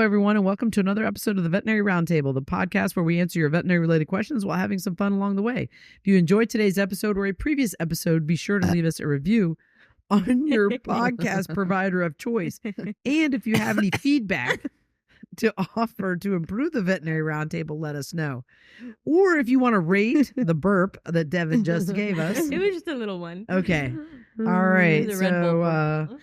everyone, and welcome to another episode of the Veterinary Roundtable, the podcast where we answer your veterinary-related questions while having some fun along the way. If you enjoyed today's episode or a previous episode, be sure to leave us a review on your podcast provider of choice. And if you have any feedback to offer to improve the Veterinary Roundtable, let us know. Or if you want to rate the burp that Devin just gave us. It was just a little one. Okay. All right. So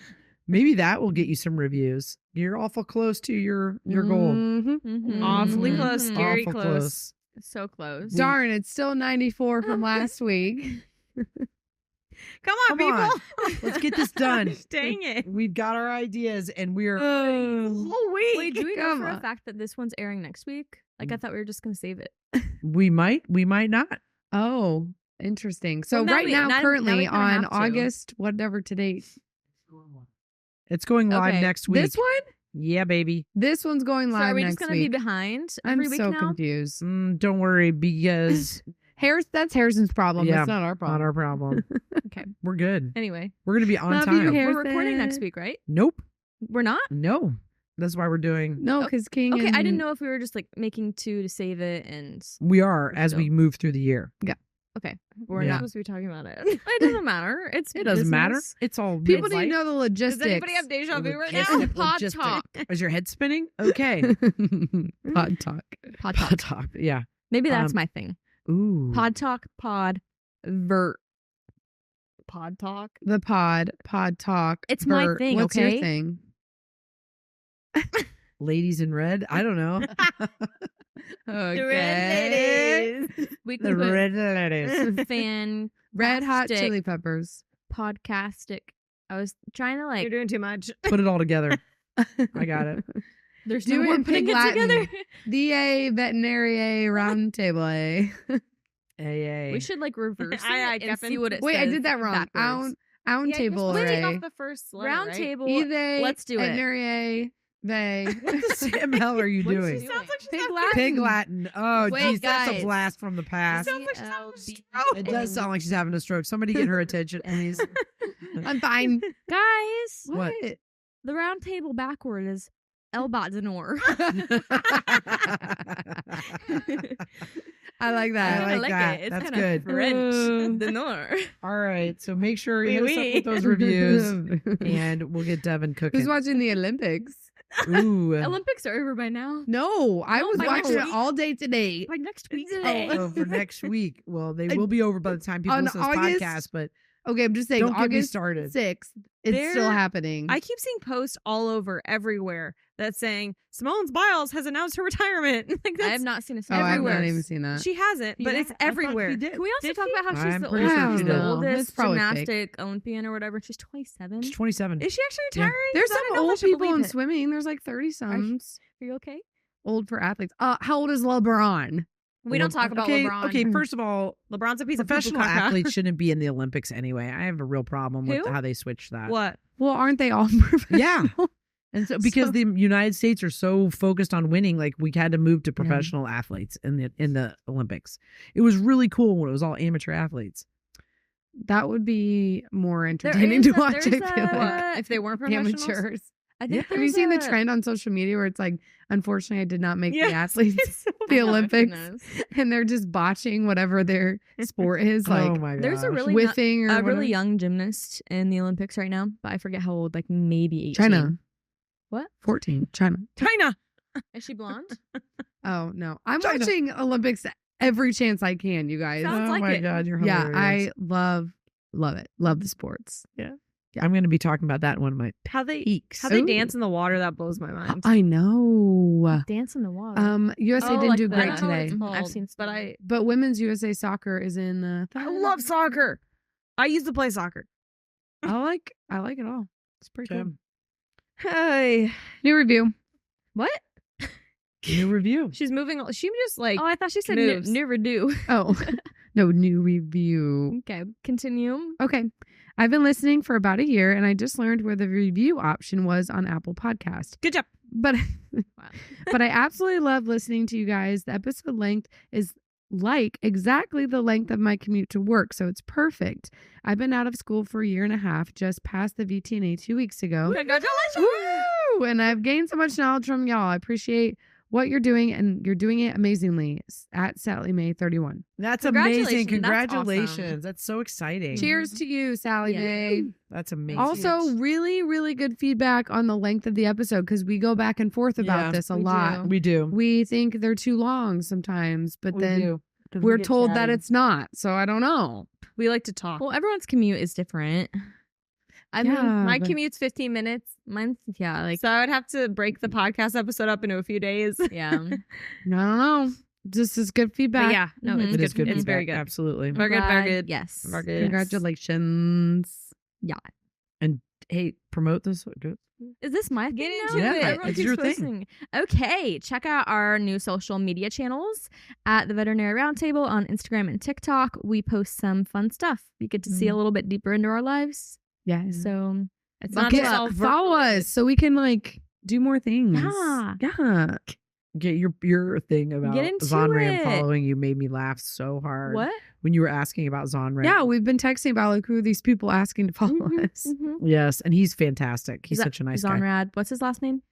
maybe that will get you some reviews. You're awful close to your goal. Awfully close. Scary Awful close. So close. Darn, it's still 94 from last week. Come on, people. Let's get this done. Dang it. We've got our ideas and we're Wait, do we know for a Come fact that this one's airing next week? Like, I thought we were just going to save it. we might not. Oh, interesting. So Well, now right we- now, now- currently now we kinda on have to. August, whatever today. It's going live Okay. next week. This one? Yeah, baby. This one's going So live are we next just going to be week. behind I'm every week so now? confused. Don't worry, because That's Harrison's problem. Yeah, It's not our problem. not our problem. Okay. We're good. Anyway, We're going to be on Love time. you, Harrison. we're recording next week, right? Nope. We're not? No. That's why we're doing. No, because King Okay, and... I didn't know if we were just like making two to save it and... We are as Still. we move through the year. Okay. We're Yeah. not supposed to be talking about it. It doesn't matter. It's It doesn't matter. business. It's all People it's need to like- know the logistics. Does anybody have deja vu right now? Logistic- Pod logistic. talk. Is your head spinning? Okay. Pod talk. Pod Pod talk. talk. Yeah. Maybe that's my thing. Ooh. Pod talk, pod talk. The pod talk. It's my Bert. thing, What's okay? your thing? Ladies in red. I don't know. Okay. We The could put red ladies. fan Red hot Stick. chili peppers. podcastic. I was trying to like. You're doing too much. Put it all together. I got it. There's Do no it more in putting Pig it Latin. together. DA Veterinary Roundtable. AA. We should like reverse Aye, it and Geffen. see what it Wait, I says did that wrong. backwards. Ound table. Take array. off the first letter, Round right? table. Either Let's do it. Veterinary. They. What the Sam hell are you What is doing? she Sounds like she's Pig having- Latin. Pig Latin. Oh, Wait, geez, that's a guys. blast from the past. Sounds like she's having a CLB. stroke. It does sound like she's having a stroke. Somebody get her attention, please. I'm fine. Guys, What? the round table backward is Elbadzenor. I like that. I like that. It's That's kinda good. French. the Nor. All right, so make sure you Oui, hit us up oui. with those reviews, and we'll get Devin cooking. Who's watching the Olympics? Ooh. Olympics are over by now. No, I No, was by watching next it week. all day today. Like next week. Oh, for next week. Well, they will be over by the time people On listen to this August- podcast, but Okay, I'm just saying. don't get me August started. 6th, it's There- still happening. I keep seeing posts all over everywhere that's saying Simone Biles has announced her retirement. Like I that's, have not seen a oh, I've everywhere. not even seen that. she hasn't, but Yeah, it's I thought everywhere. she did. Can we also Did talk she? about how she's I'm the pretty sure she oldest, did. the oldest That's probably fake. gymnastic Olympian or whatever? She's 27. She's 27. Is she actually Yeah. retiring? There's 'Cause I some don't know if I old should people believe in it. swimming. There's like 30-somethings. Are you okay? Old for athletes. How old is LeBron? We don't talk about okay, LeBron. Okay, first of all, LeBron's a piece of professional poo-poo caca. athletes shouldn't be in the Olympics anyway. I have a real problem with Who? how they switch that. What? Well, aren't they all professional? Yeah. And so because So- the United States are so focused on winning, like we had to move to professional athletes in the Olympics. It was really cool when it was all amateur athletes. That would be more There entertaining is to a- watch. I there's feel a- like If they weren't professionals? amateurs. I think Have you seen the there's a- trend on social media where it's like, unfortunately, I did not make the Yes, athletes it's so the I know, Olympics, goodness. and they're just botching whatever their sport is, like oh my god. There's a really whiffing or a whatever. really young gymnast in the Olympics right now, but I forget how old. Like maybe 18. China. What? 14. China. China. Is she blonde? Oh no, I'm China. watching Olympics every chance I can. You guys. Sounds oh like my it. god, you're Yeah, hilarious. I love it. Love the sports. I'm going to be talking about that in one of my How they peaks. how they Ooh. dance in the water, that blows my mind. I know. Dance in the water. USA Oh, didn't like do the- great I don't know what today, it's called, I've seen but I but women's USA soccer is in the. I love soccer. I used to play soccer. I like it all. It's pretty Okay. cool. Hey. New review. what? New review. She's moving. She just like Oh, I thought she said moves. never do. Oh, no, new review. Okay, continue. Okay. I've been listening for about a year and I just learned where the review option was on Apple Podcast. good job. But Wow. but I absolutely love listening to you guys. The episode length is like exactly the length of my commute to work, so it's perfect. I've been out of school for a year and a half, just passed the VTNA 2 weeks ago. Congratulations. Woo! And I've gained so much knowledge from y'all. I appreciate what you're doing, and you're doing it amazingly. At Sally Mae 31. That's amazing. Congratulations. That's Congratulations. awesome. That's so exciting. Cheers to you, Sally Yeah. Mae. That's amazing. Also, really, really good feedback on the length of the episode because we go back and forth about Yeah, this a we lot. do. we do. We think they're too long sometimes, but We then do. 'Cause we we're get told that chatty. it's not. So I don't know. We like to talk. Well, everyone's commute is different. I Yeah, mean, my but- commute's 15 minutes. Mine's, yeah, like, So I would have to break the podcast episode up into a few days. yeah. I don't know. Just as good feedback. But yeah, no, Mhm. it's It good. is good. It's very feedback. good. Absolutely. Very good, very good. Yes. Very good. Congratulations. And hey, promote this. Go. Is this my Get thing into now? it. Everyone It's keeps your thing. posting. Okay, check out our new social media channels at the Veterinary Roundtable on Instagram and TikTok. We post some fun stuff. You get to see a little bit deeper into our lives. Yeah. So it's Not not Get, just just all follow us so we can like do more things. Yeah. Yeah. Get your thing about Get into Zonram it. following you made me laugh so hard. what? When you were asking about Zonram. Yeah, we've been texting about like who are these people asking to follow us. Yes, and he's fantastic. He's such a nice guy. Zonrad. What's his last name?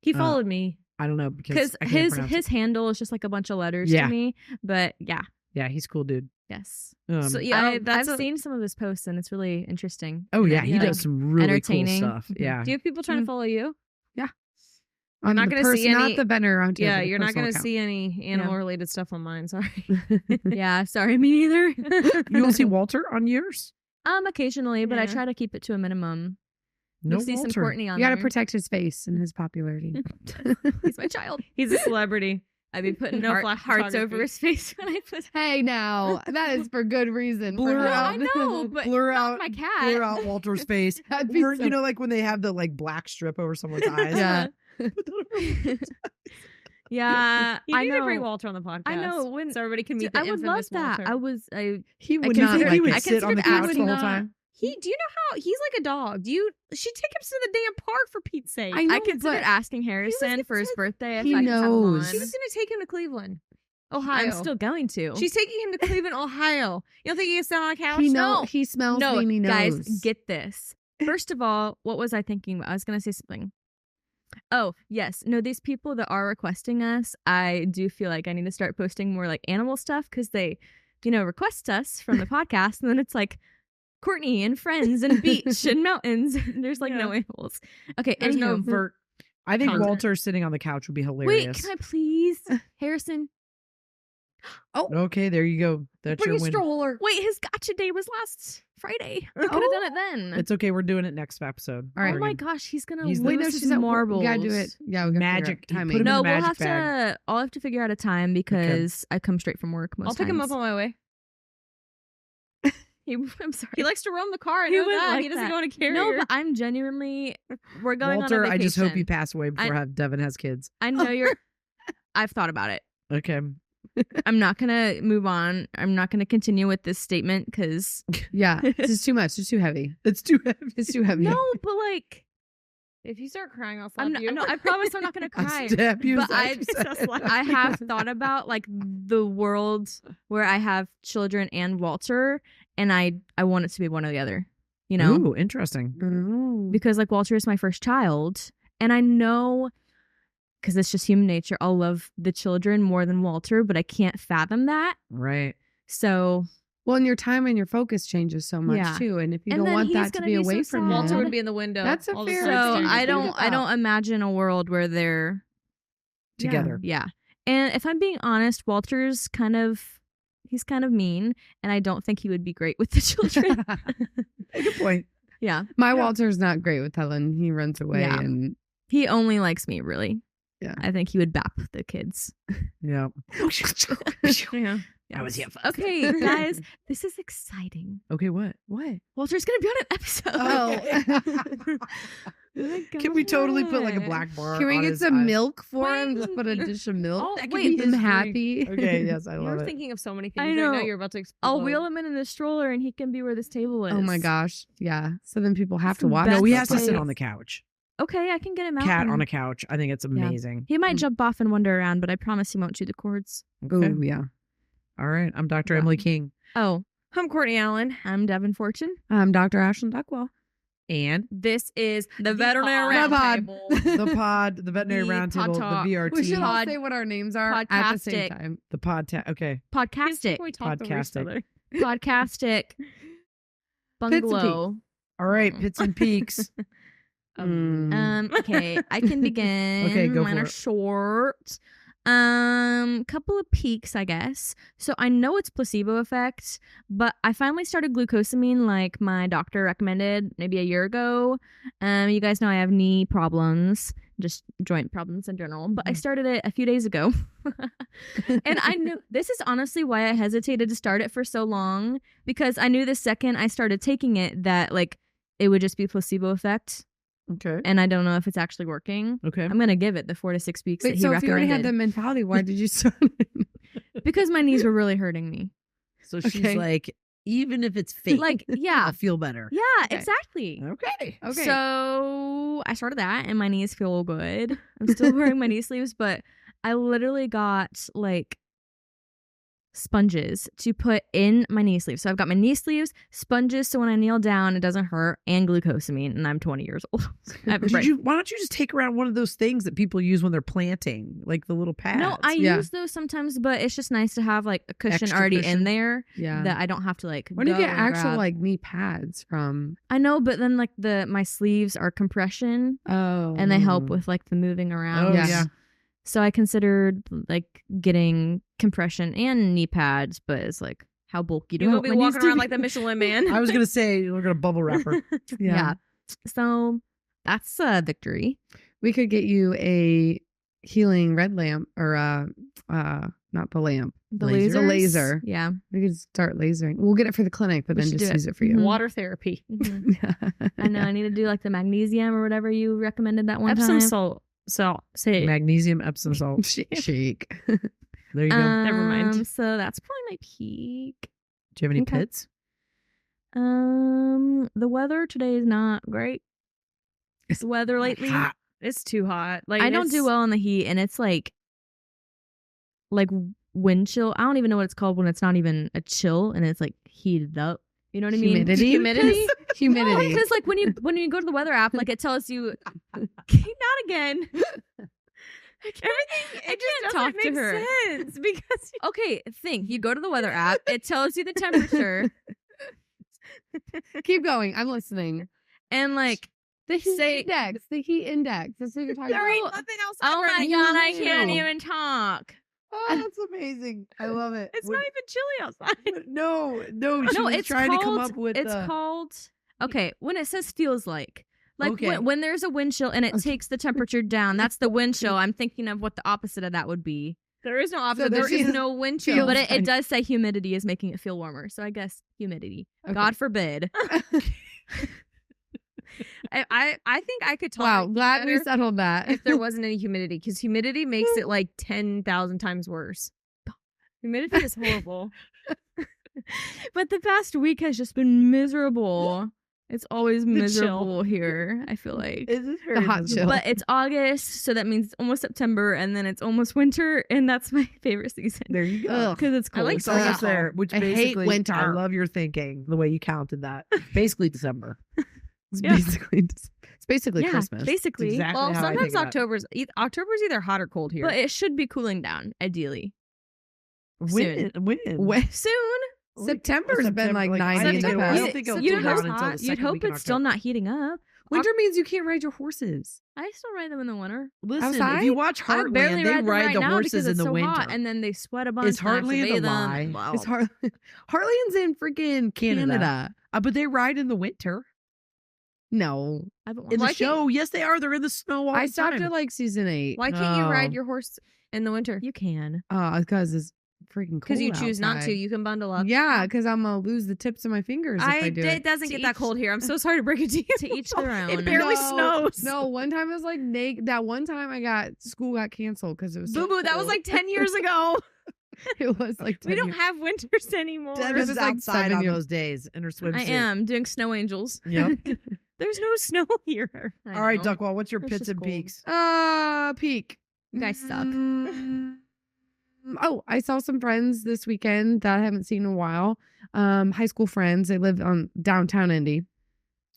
He followed me. I don't know because Because I can't pronounce his it. handle is just like a bunch of letters Yeah. to me. But yeah, Yeah, he's cool, dude. yes. So yeah, I've seen some of his posts and it's really interesting. Oh yeah, he Yeah. does some really cool Entertaining. stuff. Mhm. Yeah. Do you have people trying to follow you? On not the gonna see not any- the Veterinary Roundtable. Yeah, the you're not personal going to account. see any animal related stuff on mine. Sorry. Yeah, sorry, me neither. You will see Walter on yours? Occasionally, but I Yeah. try to keep it to a minimum. No You'll see Walter. some Courtney on You got to there. protect his face and his popularity. He's my child. He's a celebrity. I'd be putting No hearts photography. over his face when I put. Hey, now that is for good reason. Blur For out. now. I know, but Blur not out my cat. Blur out Walter's face. That'd be Or, so- you know, like when they have the like black strip over someone's eyes. Yeah. Yeah, You I need know. to bring Walter on the podcast. I know, when- so everybody can meet the I would love infamous that. Walter. He would I not consider- like he it. would- Sit on the I couch would the whole not- time. Do you know how he's like a dog? She take him to the damn park for Pete's sake? I know, I considered but asking Harrison gonna for his take- birthday if He I could have him knows. on. She was gonna take him to Cleveland, Ohio. I'm still going to. She's taking him to Cleveland, Ohio. You don't think he can sit on a couch? He No. He smells no, me and he knows. guys, get this. First of all, what was I thinking? I was going to say something. Oh, yes. No, these people that are requesting us, I do feel like I need to start posting more like animal stuff because they, request us from the podcast. And then it's like Courtney and friends and beach and mountains. There's like no animals. Okay. There's no anywho. vert. I think Content. Walter sitting on the couch would be Wait, hilarious. can I please? Harrison. Okay, there you go. That's Bring your a win. stroller. Wait, his gotcha day was last Friday. We could have done it then. It's okay. We're doing it next episode. All right. Oh We're my gonna- gosh, he's gonna He's the- lose Wait, no, his she said marbles. we gotta do it. Yeah, we gotta Magic. figure out Put timing. him in No, the we'll magic have bag. to. I'll have to figure out a time because I come straight from work most I'll pick him up times. on my way. I'm sorry. He likes to roam the car. I He know would that. like he doesn't that. go on a carrier. No, but I'm genuinely. We're going Walter, on a I vacation. just hope you pass away before Devin has kids. I know you're. I've thought about it. Okay. I'm not gonna move on. I'm not gonna continue with this statement because Yeah, this is too much. It's too heavy. It's too heavy. It's too heavy. no, but like if you start crying, I'll slap I'm not, you. no, I promise I'm not gonna I cry. stab you. But is that what you said? I have thought about like the world where I have children and Walter, and I want it to be one or the other. You know, Ooh, interesting. Mm. because like Walter is my first child, and I know because it's just human nature. I'll love the children more than Walter, but I can't fathom that. Right. So Well, and your time and your focus changes so much Yeah. too. And if you And don't then want he's that to gonna be be so away from sad. Walter him, would be in the window. That's a all the fair time. so exchange. I Think don't about. imagine a world where they're Together. yeah. And if I'm being honest, Walter's he's kind of mean, and I don't think he would be great with the children. Good point. Yeah. My Walter's not great with Helen. He runs away Yeah. and He only likes me, really. Yeah. I think he would bap the kids. Yeah. Yeah. I was here. Okay, guys, this is exciting. Okay, what? what? Walter's going to be on an episode. Oh. Can we totally put like a black bar? Can we on get his some eyes? milk for him? Wait. Just put a dish of milk. Oh, That could wait, keep him his happy. Okay, yes, I love You're it. thinking of so many I things right now. know. You're about to explode. I'll wheel him in the stroller, and he can be where this table is. Oh my gosh. Yeah. So then people have to Some watch. No, best he the has to sit place. on the couch. Okay, I can get him out. Cat and- on a couch. I think it's amazing. He might Mm. jump off and wander around, but I promise he won't chew the cords. Okay. Oh, yeah. All right. I'm Dr. Yeah. Emily King. Oh, I'm Courtney Allen. I'm Devin Fortune. I'm Dr. Ashlyn Duckwall. And This is the pod. Veterinary The pod. Roundtable. the pod, the veterinary The roundtable, pod talk. the VRT, We should all Pod- say what our names are at the same podcastic. time. the pod. Okay. Podcastic. We talked over each Podcastic. other. Podcastic. Bungalow. All right. Pits and peaks. Okay, I can begin. Okay, go Mine for are it. short. Couple of peaks, I guess. So I know it's placebo effect, but I finally started glucosamine like my doctor recommended maybe a year ago. You guys know I have knee problems, just joint problems in general, but I started it a few days ago. And I knew this is honestly why I hesitated to start it for so long, because I knew the second I started taking it that like it would just be placebo effect. Okay. And I don't know if it's actually working. Okay. I'm gonna give it the 4 to 6 weeks that Wait, he so if you already recommended had the mentality, why did you start it? because my knees were really hurting me. So she's Okay. like, even if it's fake, Like, yeah, I'll feel better. yeah, Okay. exactly. Okay. Okay. So I started that, and my knees feel good. I'm still wearing my knee sleeves, but I literally got like sponges to put in my knee sleeves. So I've got my knee sleeves, sponges, so when I kneel down, it doesn't hurt, and glucosamine, and I'm 20 years old. I have a brain. Why don't you just take around one of those things that people use when they're planting, like the little pads? No, I Yeah. use those sometimes, but it's just nice to have like a cushion Extra already cushion. in there yeah. that I don't have to like. Where do you go get and actual grab. like knee pads from? I know, but then like my sleeves are compression Oh. and they help with like the moving around. Oh, Yes. yeah. So I considered like getting compression and knee pads, but it's like how bulky do You I will want be my knees walking to around be? like the Michelin Man. I was gonna say we're gonna bubble wrap her. Yeah. So that's a victory. We could get you a healing red lamp or not the lamp. The Laser? The lasers. laser. Yeah. We could start lasering. We'll get it for the clinic, but We then should just do it. use it for you. Mhm. Water therapy. I know. I need to do like the magnesium or whatever you recommended that one Epsom time. salt. Say it. Magnesium, Epsom salt. Shake. There you go. Never mind. So that's probably my peak. Do you have any okay. pits? The weather today is not great. The weather lately. Hot. It's too hot. Like I don't do it's- well in the heat, and it's like wind chill. I don't even know what it's called when it's not even a chill and it's like heated up. You know what I mean? Humidity? Humidity. Humidity. Because like when you go to the weather app, like it tells you not again. Everything. I It can't just talk doesn't to her. make sense because Okay, think. You go to the weather app, it tells you the temperature, Keep going. I'm listening. and like The heat Say- index. The heat index. That's what you're talking there ain't about. nothing else. oh my ever. god, I can't you. even talk. Oh, that's amazing. I love it. It's not even chilly outside. No, she No, was it's trying called, to come up with it's called okay, when it says feels like Okay. when there's a wind chill and it takes the temperature down, that's the wind chill. I'm thinking of what the opposite of that would be. There is no opposite. there There's just is no wind chill. feels But it like- does say humidity is making it feel warmer. So I guess humidity. Okay. God forbid. I think I could Wow. tolerate Glad we better settled that. if there wasn't any humidity, because humidity makes it like 10,000 times worse. Humidity is horrible. But the past week has just been miserable. It's always chill. miserable here, I feel like. The hot chill. But it's August, so that means it's almost September, and then it's almost winter, and that's my favorite season. There you go. Ugh. Because it's I cold. like It's almost summer. there, which I hate basically winter. I love your thinking, the way you counted that. Basically December. It's Yeah. basically yeah, Christmas. basically. Exactly Well, how I sometimes think about it. October's either hot or cold here. But it should be cooling down, ideally. When? Soon. September's been like 90 in the September- past. I don't think it'll You'd cool down hope- until the You'd second hope week in it's still October. not heating up. Winter means you can't ride your horses. I still ride them in the winter. Listen, if Outside? you watch I Heartland, barely they ride them ride right the now horses because in it's the so winter. hot, and then they sweat a bunch. Is and I have to Heartland a bathe them. lie? Wow. It's Harley's in freaking Canada. But they ride in the winter. No. I haven't In watched the it. show, yes, they are. They're in the snow all I the stopped time. at like season 8. Why can't you ride No. your horse in the winter? You can. Because it's freaking cold. Because you choose not to. outside. You can bundle up. Yeah, because I'm gonna lose the tips of my fingers if I do it it. doesn't To get that each- cold here. I'm so sorry to break it to you. To each their own. It barely snows. No, one time it was like that one time school got canceled because it was so Boo boo, that was cold. like 10 years ago. it was like We 10 don't years. have winters anymore. Deb This is is like outside 7 on years- those days in her swimsuit. I am doing snow angels. Yep. There's no snow here. I All right, know. Duckwall, what's your It's pits just and cold. peaks? Peak. You guys suck. Oh, I saw some friends this weekend that I haven't seen in a while. High school friends. They live on downtown Indy.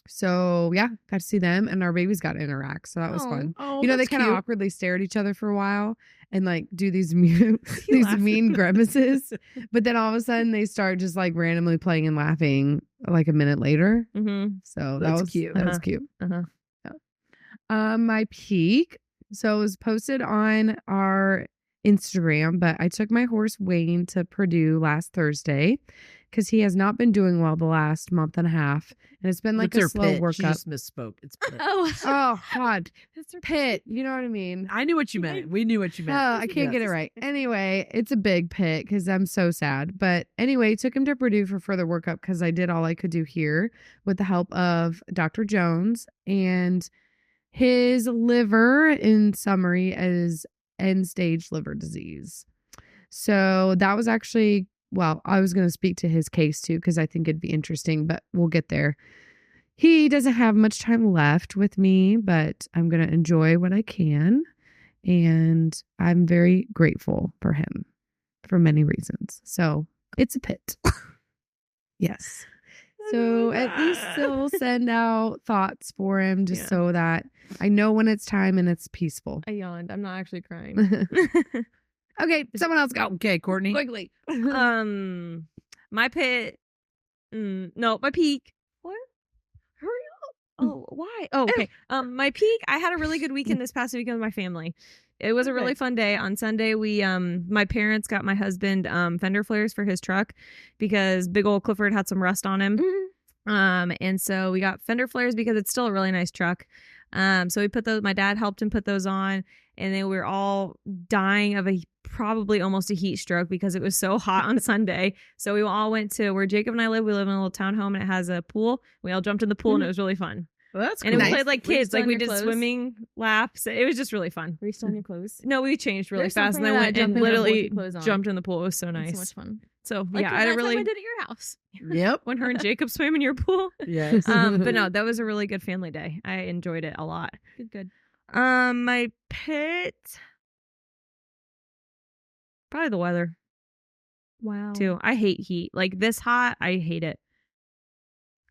So yeah, got to see them, and our babies got to interact. So that was fun. Oh, You know, they that's kind of cute. awkwardly stare at each other for a while and like do these these laughs. mean grimaces, but then all of a sudden they start just like randomly playing and laughing like a minute later. Mm-hmm. So That's that was cute. That was Uh-huh. cute. Uh-huh. My peak. So it was posted on our Instagram, but I took my horse Wayne to Purdue last Thursday because he has not been doing well the last month and a half, and it's been like It's a her slow pit. She workup. just misspoke. It's pit. Oh, Oh God, that's her pit. You know what I mean? I knew what you meant. We knew what you meant. I can't get it Yes. right. Anyway, it's a big pit because I'm so sad. But anyway, took him to Purdue for further workup because I did all I could do here with the help of Dr. Jones. And his liver, in summary, is end stage liver disease. So that was actually, well, I was going to speak to his case too because I think it'd be interesting, but we'll get there. He doesn't have much time left with me, but I'm going to enjoy what I can. And I'm very grateful for him for many reasons. So it's a pit. Yes. So at least still send out thoughts for him just Yeah. so that I know when it's time and it's peaceful. I yawned. I'm not actually crying. Okay, someone else go. Okay, Courtney. Quickly. My pit. No, my peak. What? Hurry up. Oh, why? Oh, okay. My peak. I had a really good weekend this past weekend with my family. It was a really fun day. On Sunday, we my parents got my husband fender flares for his truck because big old Clifford had some rust on him. And so we got fender flares because it's still a really nice truck. So we put those, my dad helped him put those on, and then we were all dying of probably almost a heat stroke because it was so hot on Sunday. So we all went to where Jacob and I live. We live in a little townhome and it has a pool. We all jumped in the pool and it was really fun. Well, that's And cool. we played like Were you kids, still like in we your did clothes? swimming laps. It was just really fun. Were you still in your clothes? No, we changed really There's fast and something then about went and jumping in the pool with literally your clothes on. jumped in the pool. It was so It's nice. so much fun. So Like yeah, I had a that time really I did at your house. Yep. when her and Jacob swam in your pool. Yes. But no, that was a really good family day. I enjoyed it a lot. Good. My pit, probably the weather Wow. too. I hate heat. Like this hot, I hate it.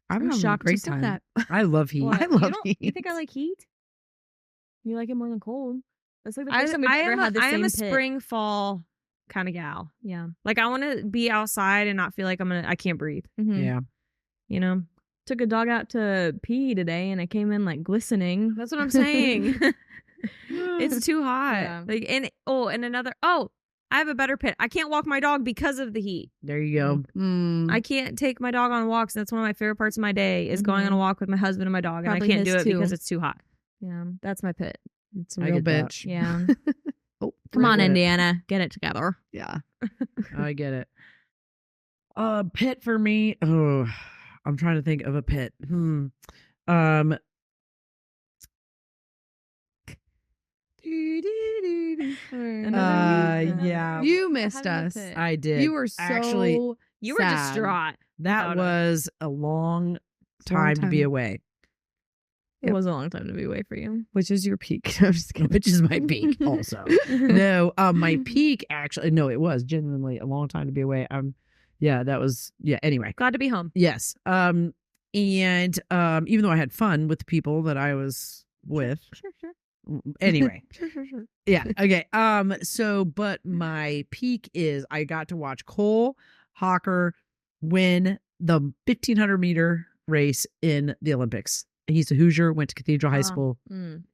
I'm having a shocked great you said time. that. I love heat. What? I love You heat. think I like heat? You like it more than cold? That's like the I first time we've ever am had the I same am a pit. spring fall kind of gal. Yeah. Like I want to be outside and not feel like I can't breathe. Mhm. Yeah. You know. Took a dog out to pee today, and I came in like glistening. That's what I'm saying. It's too hot. Yeah. Like and another. Oh, I have a better pit. I can't walk my dog because of the heat. There you go. Mm. I can't take my dog on walks. That's one of my favorite parts of my day is going on a walk with my husband and my dog, Probably and I can't do his it too. because it's too hot. Yeah, that's my pit. It's a I real get that. bitch. Yeah. Oh, Come on, get it. Indiana, get it together. Yeah. I get it. Pit for me. Oh, I'm trying to think of a pit. Yeah. You missed Having a us. pit. I did. You were so actually. You were sad. distraught. That about it. was a long a long time to be time. away, It was a long time to be away for you. Which is your peak. I'm just kidding. which is my peak. Also, no. My peak actually. No, it was genuinely a long time to be away. Yeah, that was. Yeah. Anyway. Glad to be home. Yes. And even though I had fun with the people that I was with, Sure. anyway. Sure. Yeah. Okay. So, but my peak is I got to watch Cole Hawker win the 1500 meter race in the Olympics. He's a Hoosier, went to Cathedral High School,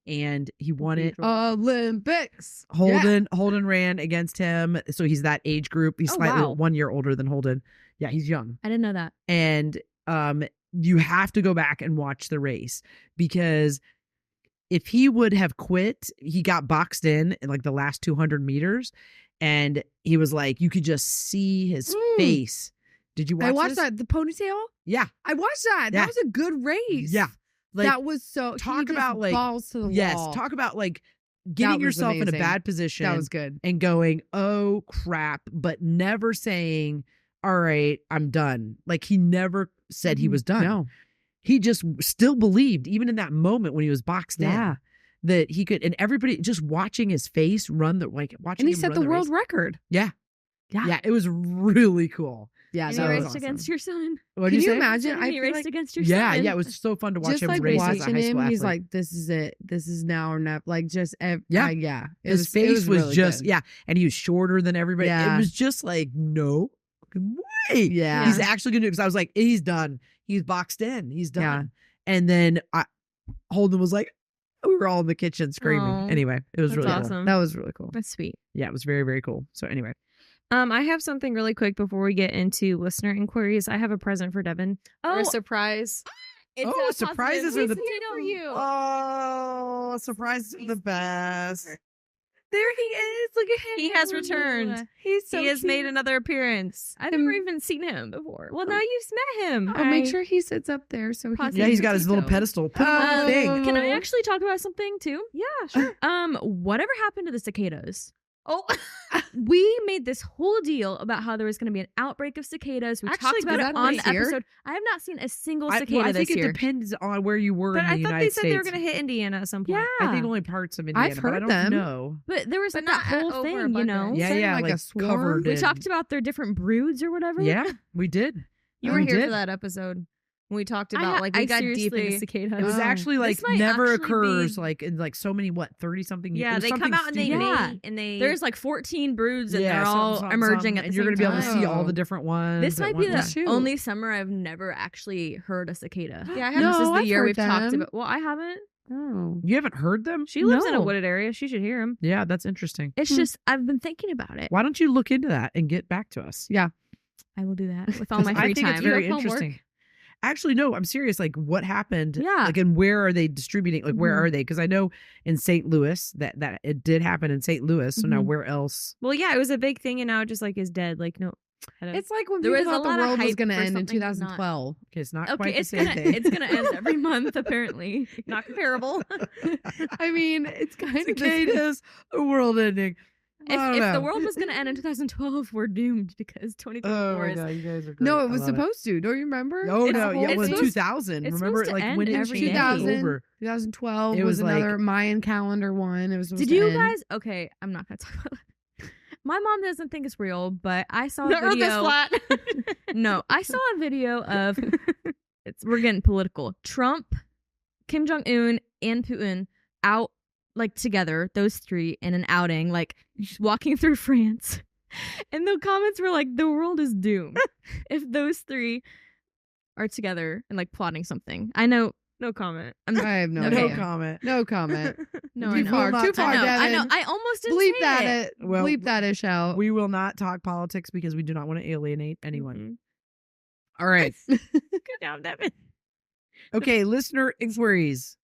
and he won it. Olympics. Holden ran against him, so he's that age group. He's Oh, slightly wow. 1 year older than Holden. Yeah, he's young. I didn't know that. And you have to go back and watch the race because if he would have quit, he got boxed in like the last 200 meters, and he was like, you could just see his face. Did you watch I watched this? that. The ponytail? Yeah. I watched that. Yeah. That was a good race. Yeah. Like, that was so. talk he just about, like- balls to the yes. wall. Talk about like getting was yourself in a amazing. bad position. That was good. and going, oh crap, but never saying, all right, I'm done. Like he never said he was done. No. He just still believed, even in that moment when he was boxed Yeah. in, that he could, and everybody just watching his face run the, like watching And he him set run the world race. record. Yeah. Yeah. Yeah. It was really cool. Yeah, And so he it raced was against awesome. your son. What'd Can you you say? imagine? And I he feel raced like against your Yeah, son. yeah, it was so fun to watch just him like race as a watching high school him, he's athlete. like, "This is it. This is now or never." Like just Yeah. yeah. His face was really just good. yeah, and he was shorter than everybody. Yeah. It was just like no fucking way. Yeah. He's actually gonna do because I was like, he's done. He's boxed in. He's done. Yeah. And then Holden was like, we were all in the kitchen screaming. Aw, Anyway, it was that's really cool. awesome. That was really cool. That's sweet. Yeah, it was very, very cool. So anyway. I have something really quick before we get into listener inquiries. I have a present for Devin. Oh, Or a surprise. Oh, surprises are the for you. Oh, surprises are the best. There he is. Look at him. He has returned. He's so He has made cute. another appearance. I've never even seen him before. Well, now you've met him. I'll make I- sure he sits up there so he Possibly. Yeah, can he's got his little Tito. pedestal. Put him on the thing. Can I actually talk about something too? Yeah, sure. Whatever happened to the cicadas? Oh, We made this whole deal about how there was going to be an outbreak of cicadas. We Actually, talked about is it that on this the year? episode. I have not seen a single I cicada think this it year. depends on where you were but in the I thought United they said States. they were going to hit Indiana at some point. Yeah. I think only parts of Indiana, I've but I heard don't them. know. But there was But like that not whole over thing, you abundance. know? Yeah, Sounded yeah, like like a swarm. covered We in- talked about their different broods or whatever. Yeah, we did. You We were here did. for that episode when we talked I about ha- like I we got deep seriously- into cicadas. It was Oh. actually like This might never actually occurs be- like in like so many 30 something years. Yeah, It was they come something out and they stupid. Yeah. mate and they There's like 14 broods and Yeah, they're all something, emerging at the and same you're gonna be able to see all time. the different ones. This at might one be time. the Shoot. only summer I've never actually heard a cicada. Yeah, I And haven't. this is No, the I've year heard we've talked them. about. Well, I haven't. Oh. You haven't heard them? She lives in a No. wooded area. She should hear him. Yeah, that's interesting. It's just I've been thinking about it. Why don't you look into that and get back to us? I will do that with all my 'Cause free I think time. it's very You have homework? interesting. Actually, no, I'm serious. Like, what happened? Yeah. Like, and where are they distributing? Like, where Mhm. are they? Because I know in St. Louis that it did happen in St. Louis. So now Mhm. where else? Well, yeah, it was a big thing, and now it just like is dead. Like no, I don't- It's like when There people was a thought the lot of world was hype going to for end in something not- 2012. Okay, it's not Okay, quite the it's same gonna thing. it's gonna end every month apparently. not comparable. I mean, it's kind of the Cicadas, the world ending. I don't If know. the world was gonna end in 2012, we're doomed because Oh 2024 my is. God, you guys are great. No, I it was love supposed to. Don't you remember? Oh It's no, a whole- yeah, it was it's supposed- 2000. it's Remember, supposed to like end when it every changed day. 2000. over. 2012 It was was like- another Mayan calendar one. It was supposed Did to you end. guys? Okay, I'm not gonna talk about that. My mom doesn't think it's real, but I saw The a earth is video. flat. No, I saw a video of. We're getting political. Trump, Kim Jong Un, and Putin out like together, those three in an outing, like walking through France. And the comments were like, "The world is doomed if those three are together and like plotting something." I know. No comment. I have no Okay. No idea. comment. No comment. No, Too I know. far, not too talk- far, I know. Devin. I almost didn't Bleep say that it. Well, bleep that ish out. We will not talk politics because we do not want to alienate anyone. Mm-hmm. All right. Good job, Devin. Okay, listener inquiries.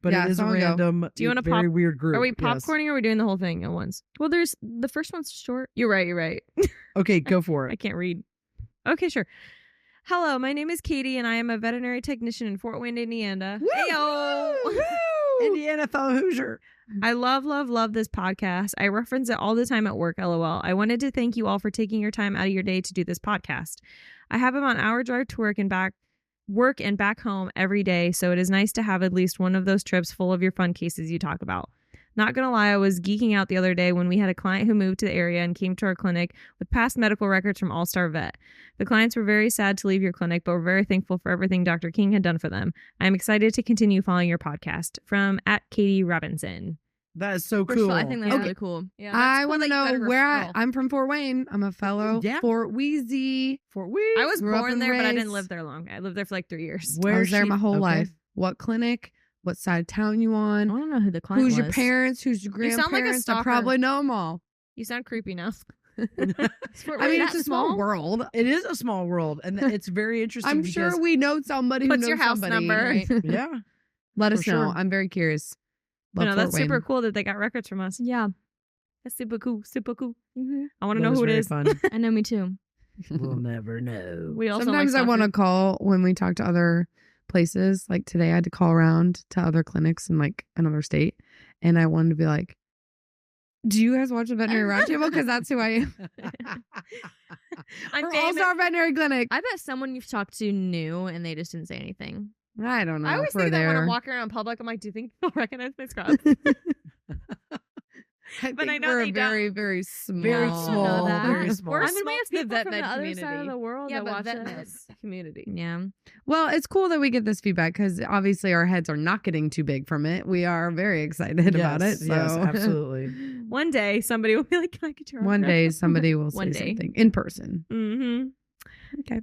But Yeah, it is a someone go. random, Do you wanna very weird group. Are we Yes. popcorning or are we doing the whole thing at once? Well, there's the first one's short. You're right. You're right. Okay, go for I it. can't read. Okay, sure. Hello, my name is Katie, and I am a veterinary technician in Fort Wayne, Indiana. Heyo! Indiana fellow Hoosier. I love this podcast. I reference it all the time at work, lol. I wanted to thank you all for taking your time out of your day to do this podcast. I have about an hour drive to work and back home every day, so it is nice to have at least one of those trips full of your fun cases you talk about. Not gonna lie, I was geeking out the other day when we had a client who moved to the area and came to our clinic with past medical records from All Star Vet. The clients were very sad to leave your clinic, but were very thankful for everything Dr. King had done for them. I am excited to continue following your podcast. From @Katie Robinson. That is so First of cool. all, I think that's Okay. really cool. Yeah, I want to know where I'm from. Fort Wayne. I'm a fellow Yeah. Fort Wheezy. Fort Wayne. I was Grew up born and there, but I didn't raised. live there long. I lived there for like 3 years. Where I was there she- my whole okay. life. What clinic? What side of town you I on? don't know who the client Who's was. your parents? Who's your You sound like a grandparents? I stalker. probably know them all. You sound creepy now. I mean, it's that a small small? world. It is a small world, and it's very interesting. I'm because, sure we know somebody who What's knows your house somebody, number? right? Yeah. Let us For know. sure. I'm very curious. No, Love that's Fort super Wayne. cool that they got records from us. Yeah. That's super cool. Super cool. Mm-hmm. I want to That know was who it very is. fun. I know, me too. We'll never know. We also Sometimes like I want to soccer. call when we talk to other places. Like today, I had to call around to other clinics in like another state, and I wanted to be like, "Do you guys watch the Veterinary Roundtable?" Because that's who I am. I'm Or famous. All-Star Veterinary Clinic. I bet someone you've talked to knew and they just didn't say anything. I don't know. I always if we're think that when there. I'm walking around in public, I'm like, do you think people recognize my scrubs? But I know we're they a don't. very, very small, Very small, that. very small. We're I mean, we have the people vet from the med other community. side of the world that watch vet med us. community. Yeah. Well, it's cool that we get this feedback because obviously our heads are not getting too big from it. We are very excited about it. So. Yes, absolutely. One day somebody will be like, "Can I get your One autograph?" day somebody will One say day. something in person. Mm-hmm. Okay.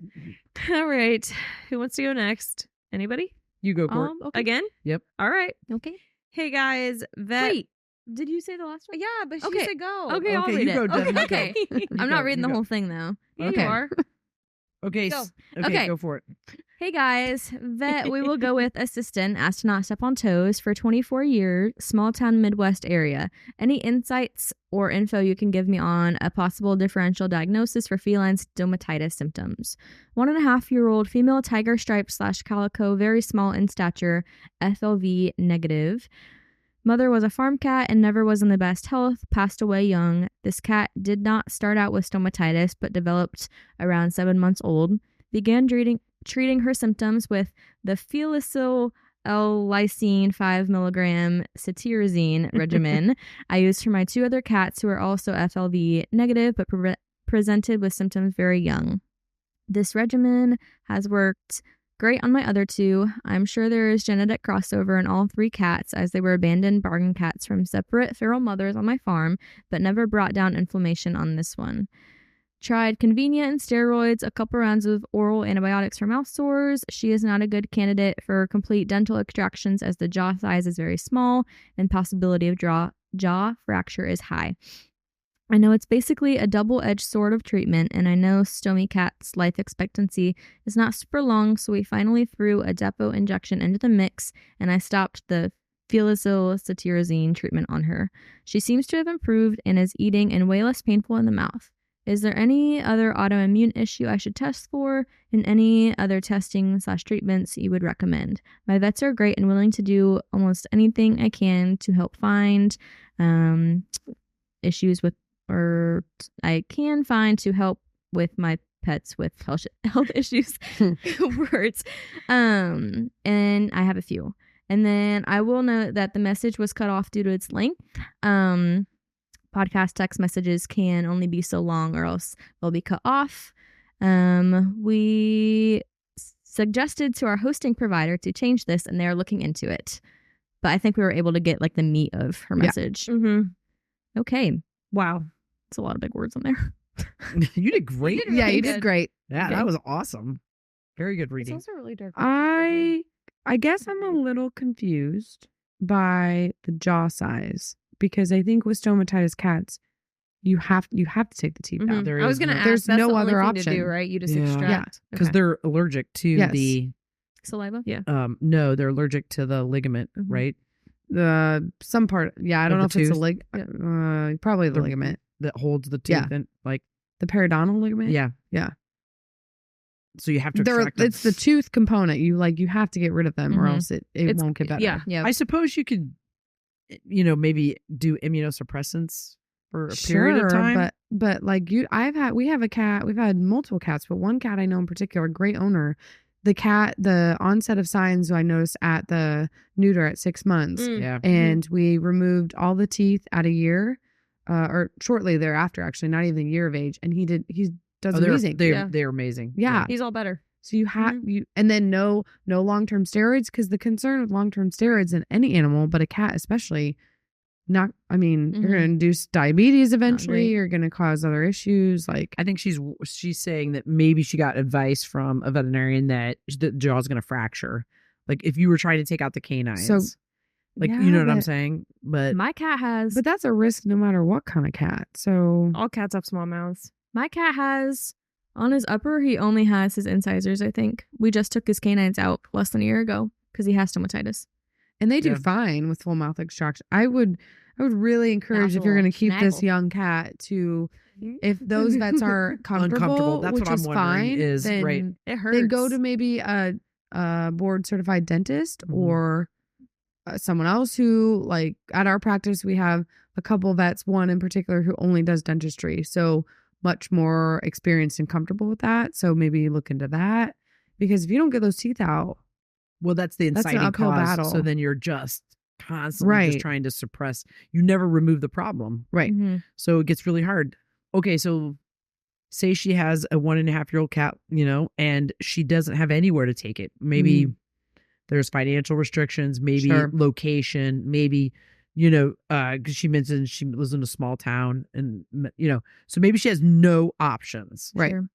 All right. Who wants to go next? Anybody? You go, Court. Okay. Again? Yep. All right. Okay. Hey guys, vet. Wait. Did you say the last one? Yeah, but she Okay. said go. Okay, I'll Okay, read you it. go, Devin, you go. Okay. You I'm go, not reading you the go. whole thing though. Yeah, Okay. you are. Okay. Go. Okay. Go for it. Hey guys, vet, we will go with assistant, asked to not step on toes for 24 years, small town Midwest area. Any insights or info you can give me on a possible differential diagnosis for feline stomatitis symptoms? 1.5-year-old female tiger stripe / calico, very small in stature, FLV negative. Mother was a farm cat and never was in the best health, passed away young. This cat did not start out with stomatitis, but developed around 7 months old. Began treating her symptoms with the Felicil L-lysine 5 milligram cetirizine regimen I used for my 2 other cats who are also FLV negative but presented with symptoms very young. This regimen has worked great on my other 2. I'm sure there is genetic crossover in all 3 cats as they were abandoned bargain cats from separate feral mothers on my farm, but never brought down inflammation on this one. Tried convenient and steroids, a couple rounds of oral antibiotics for mouth sores. She is not a good candidate for complete dental extractions as the jaw size is very small and possibility of jaw fracture is high. I know it's basically a double-edged sword of treatment, and I know Stomy Cat's life expectancy is not super long, so we finally threw a depot injection into the mix, and I stopped the Felicil cetirizine treatment on her. She seems to have improved and is eating and way less painful in the mouth. Is there any other autoimmune issue I should test for, and any other testing / treatments you would recommend? My vets are great and willing to do almost anything I can to help find issues with, or I can find to help with my pets with health issues. Words. And I have a few. And then I will note that the message was cut off due to its length. Podcast text messages can only be so long or else they'll be cut off. We suggested to our hosting provider to change this, and they're looking into it. But I think we were able to get like the meat of her message. Mm-hmm. Okay. Wow. It's a lot of big words on there. You did great. You did really You good. did great. Yeah, Okay. that was awesome. Very good It's reading. also really dark. I guess I'm a little confused by the jaw size because I think with stomatitis cats, you have to take the teeth Mhm. out. There I was is going to no- ask. There's That's no the only other thing to do, option. right? You just Yeah. extract. Because Okay. they're allergic to Yes. the Saliva? Yeah. no, they're allergic to the ligament, Mhm. right? Some part, yeah, I don't Of know the if it's a tooth? probably the The- ligament, That holds the tooth Yeah. and like the periodontal ligament. yeah. Yeah. So you have to They're, extract them. it's the tooth component. You have to get rid of them or Mhm. else it It's- won't get better. yeah. Yeah. I suppose you could maybe do immunosuppressants for a period of time. But like we have a cat. We've had multiple cats, but one cat I know in particular, great owner. The onset of signs I noticed at the neuter at 6 months, Mm. yeah. and we removed all the teeth at a year, or shortly thereafter. Actually, not even a year of age, and he does Oh, they're amazing. they're amazing. Yeah. He's all better. So you have and then no long-term steroids, because the concern with long-term steroids in any animal, but a cat especially, you're going to induce diabetes eventually. great. You're going to cause other issues like I think she's saying that maybe she got advice from a veterinarian that the jaw's going to fracture. Like if you were trying to take out the canines. So- like Yeah, you know what I'm but- saying? But My cat has But that's a risk no matter what kind of cat. So All cats have small mouths. My cat has, on his upper, he only has his incisors, I think. We just took his canines out less than a year ago because he has stomatitis. and they do Yeah. fine with full mouth extraction. I would really encourage if you're going to keep this Snaggle. young cat to, if those vets are comfortable, Uncomfortable. That's which what I'm is wondering fine, is, then, right. It hurts. then go to maybe a board certified dentist Mhm. or someone else who, like at our practice, we have a couple vets, one in particular who only does dentistry. So much more experienced and comfortable with that. So maybe look into that, because if you don't get those teeth out, well, that's the That's an inciting uphill cause. battle. So then you're just constantly just Right. trying to suppress. You never remove the problem. Right. Mhm. So it gets really hard. Okay, so say she has a 1.5-year-old cat, and she doesn't have anywhere to take it. Maybe there's financial restrictions, maybe Sure. location, maybe, because she mentioned she lives in a small town and, so maybe she has no options Right. Sure.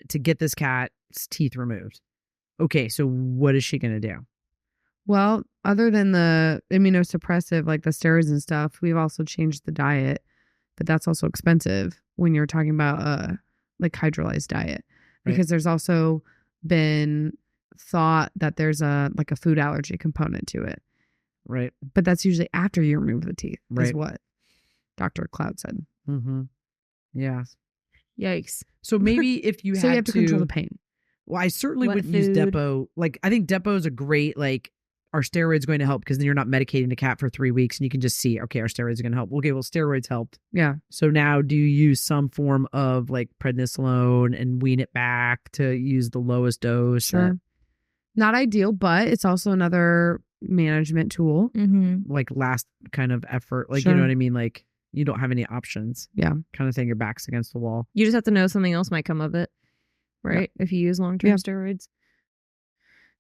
to get this cat's teeth removed. Okay, so what is she going to do? Well, other than the immunosuppressive, like the steroids and stuff, we've also changed the diet, but that's also expensive when you're talking about like hydrolyzed diet, Right. because there's also been thought that there's a food allergy component to it, Right. but that's usually after you remove the teeth, is Right. what Dr. Cloud said. Mm-hmm. Yeah. Yikes. So maybe if you So you have to control the pain. Well, I certainly Wet wouldn't use food. Depo. Like, I think Depo is a great, are steroids going to help? Because then you're not medicating the cat for 3 weeks and you can just see, okay, our steroids are going to help. Okay, well, steroids helped. Yeah. So now do you use some form of like prednisolone and wean it back to use the lowest dose? Sure. Not ideal, but it's also another management tool. Mm-hmm. Like last kind of effort. Like, Sure. you know what I mean? Like you don't have any options. Yeah. Kind of thing. Your back's against the wall. You just have to know something else might come of it, right? If you use long-term Yeah. steroids.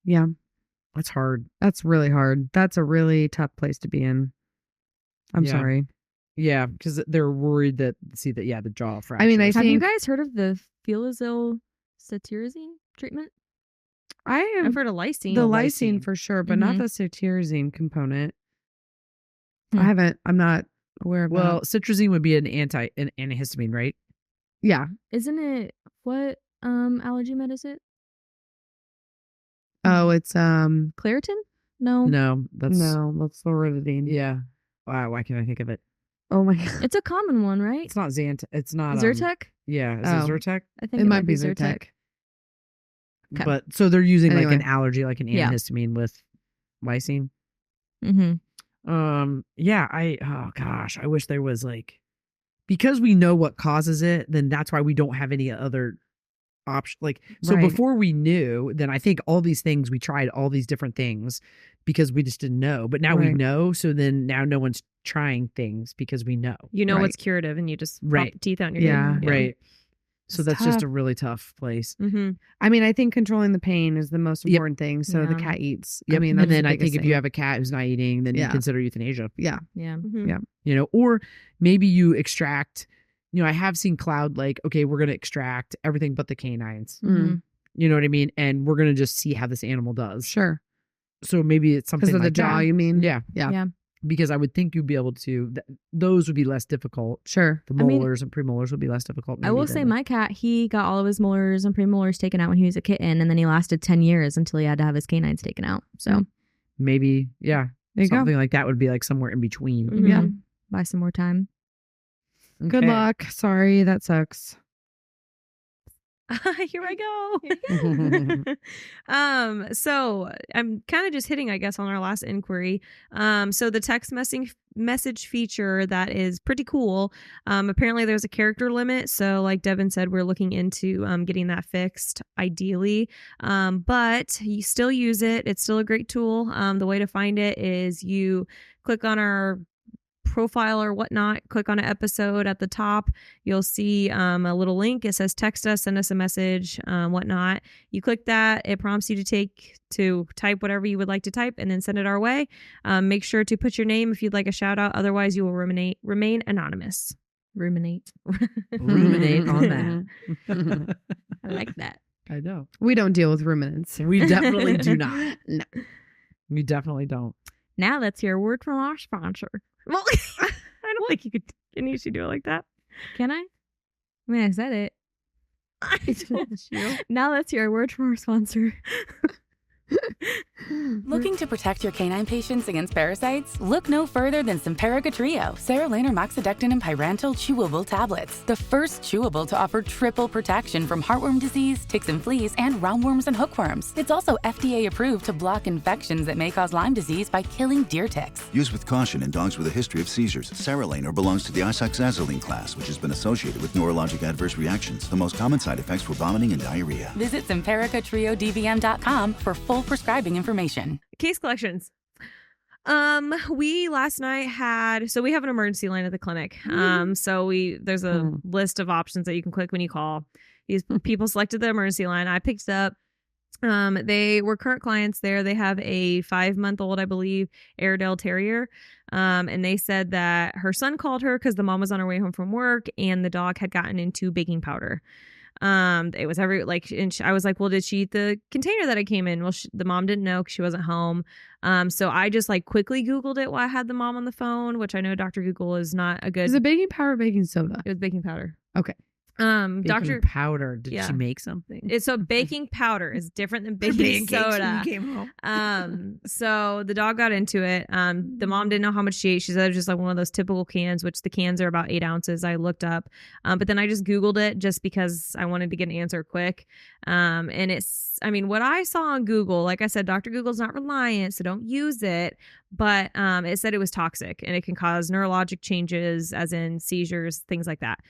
Yeah. That's hard. That's really hard. That's a really tough place to be in. I'm Yeah. sorry. Yeah. Because they're worried that, the jaw fracture. I mean, I Have you think guys heard of the cetirizine treatment? I I've have heard of lysine. the lysine. lysine for sure, but not Mhm. the cetirizine component. Hmm. I'm not aware of Well, that. cetirizine would be an antihistamine, right? Yeah. Isn't it what allergy med is it? Oh, it's Claritin? No. No, that's that's loratadine. Yeah. Wow. Why can't I think of it? Oh my god. It's a common one, right? It's not Zant. It's not Zyrtec? Yeah. Is Oh. it Zyrtec? I think It might be Zyrtec. Okay. But so they're using like an Anyway. allergy, like an Yeah. antihistamine with lysine. Mm-hmm. Yeah. Oh gosh, I wish there was because we know what causes it, then that's why we don't have any other option. So Right. before we knew, then I think all these things, we tried all these different things because we just didn't know. But now we Right. know. So then now no one's trying things because we know. You know Right. what's curative and you just pop Right. the teeth out in your Yeah. teeth. Right. So It's that's just tough. a really tough place. Mm-hmm. I mean, I think controlling the pain is the most Yep. important thing. So the Yeah. cat eats. Yep. I mean, and that's then the I think biggest if thing. you have a cat who's not eating, then you Yeah. consider euthanasia. Yeah. Yeah. Mm-hmm. Yeah. Or maybe you extract, I have seen Cloud okay, we're going to extract everything but the canines. Mm. You know what I mean? And we're going to just see how this animal does. Sure. So maybe it's something Because of the like jaw, that. you mean? Yeah. Yeah. Yeah. Because I would think you'd be able to, those would be less difficult. Sure. The I mean, molars and premolars would be less difficult. I will say my cat, he got all of his molars and premolars taken out when he was a kitten, and then he lasted 10 years until he had to have his canines taken out. So Maybe, yeah. There you Something like that would be somewhere in between. Mhm. Yeah. buy some more time. go. Good Okay. luck. Sorry, that sucks. Here I go. So I'm kind of just hitting, I guess, on our last inquiry. So the text message feature that is pretty cool. Apparently there's a character limit. So like Devin said, we're looking into getting that fixed ideally. But you still use it. It's still a great tool. The way to find it is you click on our profile or whatnot, click on an episode at the top. You'll see a little link. It says text us, send us a message, whatnot. You click that. It prompts you to type whatever you would like to type and then send it our way. Make sure to put your name if you'd like a shout out. Otherwise, you will remain anonymous. Ruminate. Ruminate on that. I like that. I know. We don't deal with ruminants. We definitely do not. No. We definitely don't. Now let's hear a word from our sponsor. Well, I don't think you could. Can you should do it like that? Can I? I mean, I said it. I told you. Now let's hear a word from our sponsor. Looking to protect your canine patients against parasites? Look no further than Simparica Trio, Serolaner Moxidectin and Pyrantel chewable tablets. The first chewable to offer triple protection from heartworm disease, ticks and fleas, and roundworms and hookworms. It's also FDA approved to block infections that may cause Lyme disease by killing deer ticks. Use with caution in dogs with a history of seizures. Serolaner belongs to the isoxazoline class, which has been associated with neurologic adverse reactions. The most common side effects were vomiting and diarrhea. Visit SimparicaTrioDVM.com for full prescribing information. Case collections. We last night we have an emergency line at the clinic. So there's a list of options that you can click when you call. These people selected the emergency line. I picked it up. They were current clients there. They have a 5-month-old, I believe, Airedale Terrier. And they said that her son called her because the mom was on her way home from work and the dog had gotten into baking powder. It was I was like, well, did she eat the container that it came in? Well, the mom didn't know because she wasn't home. So I just quickly Googled it while I had the mom on the phone, which I know Dr. Google is not a good. Is it baking powder or baking soda? It was baking powder. Okay. Baking powder. Did she make something? So baking powder is different than baking soda. Came home. So the dog got into it. The mom didn't know how much she ate. She said it was just one of those typical cans, which the cans are about 8 ounces. I looked up, but then I just Googled it just because I wanted to get an answer quick. And what I saw on Google, like I said, Dr. Google's not reliant, so don't use it. But it said it was toxic and it can cause neurologic changes, as in seizures, things like that.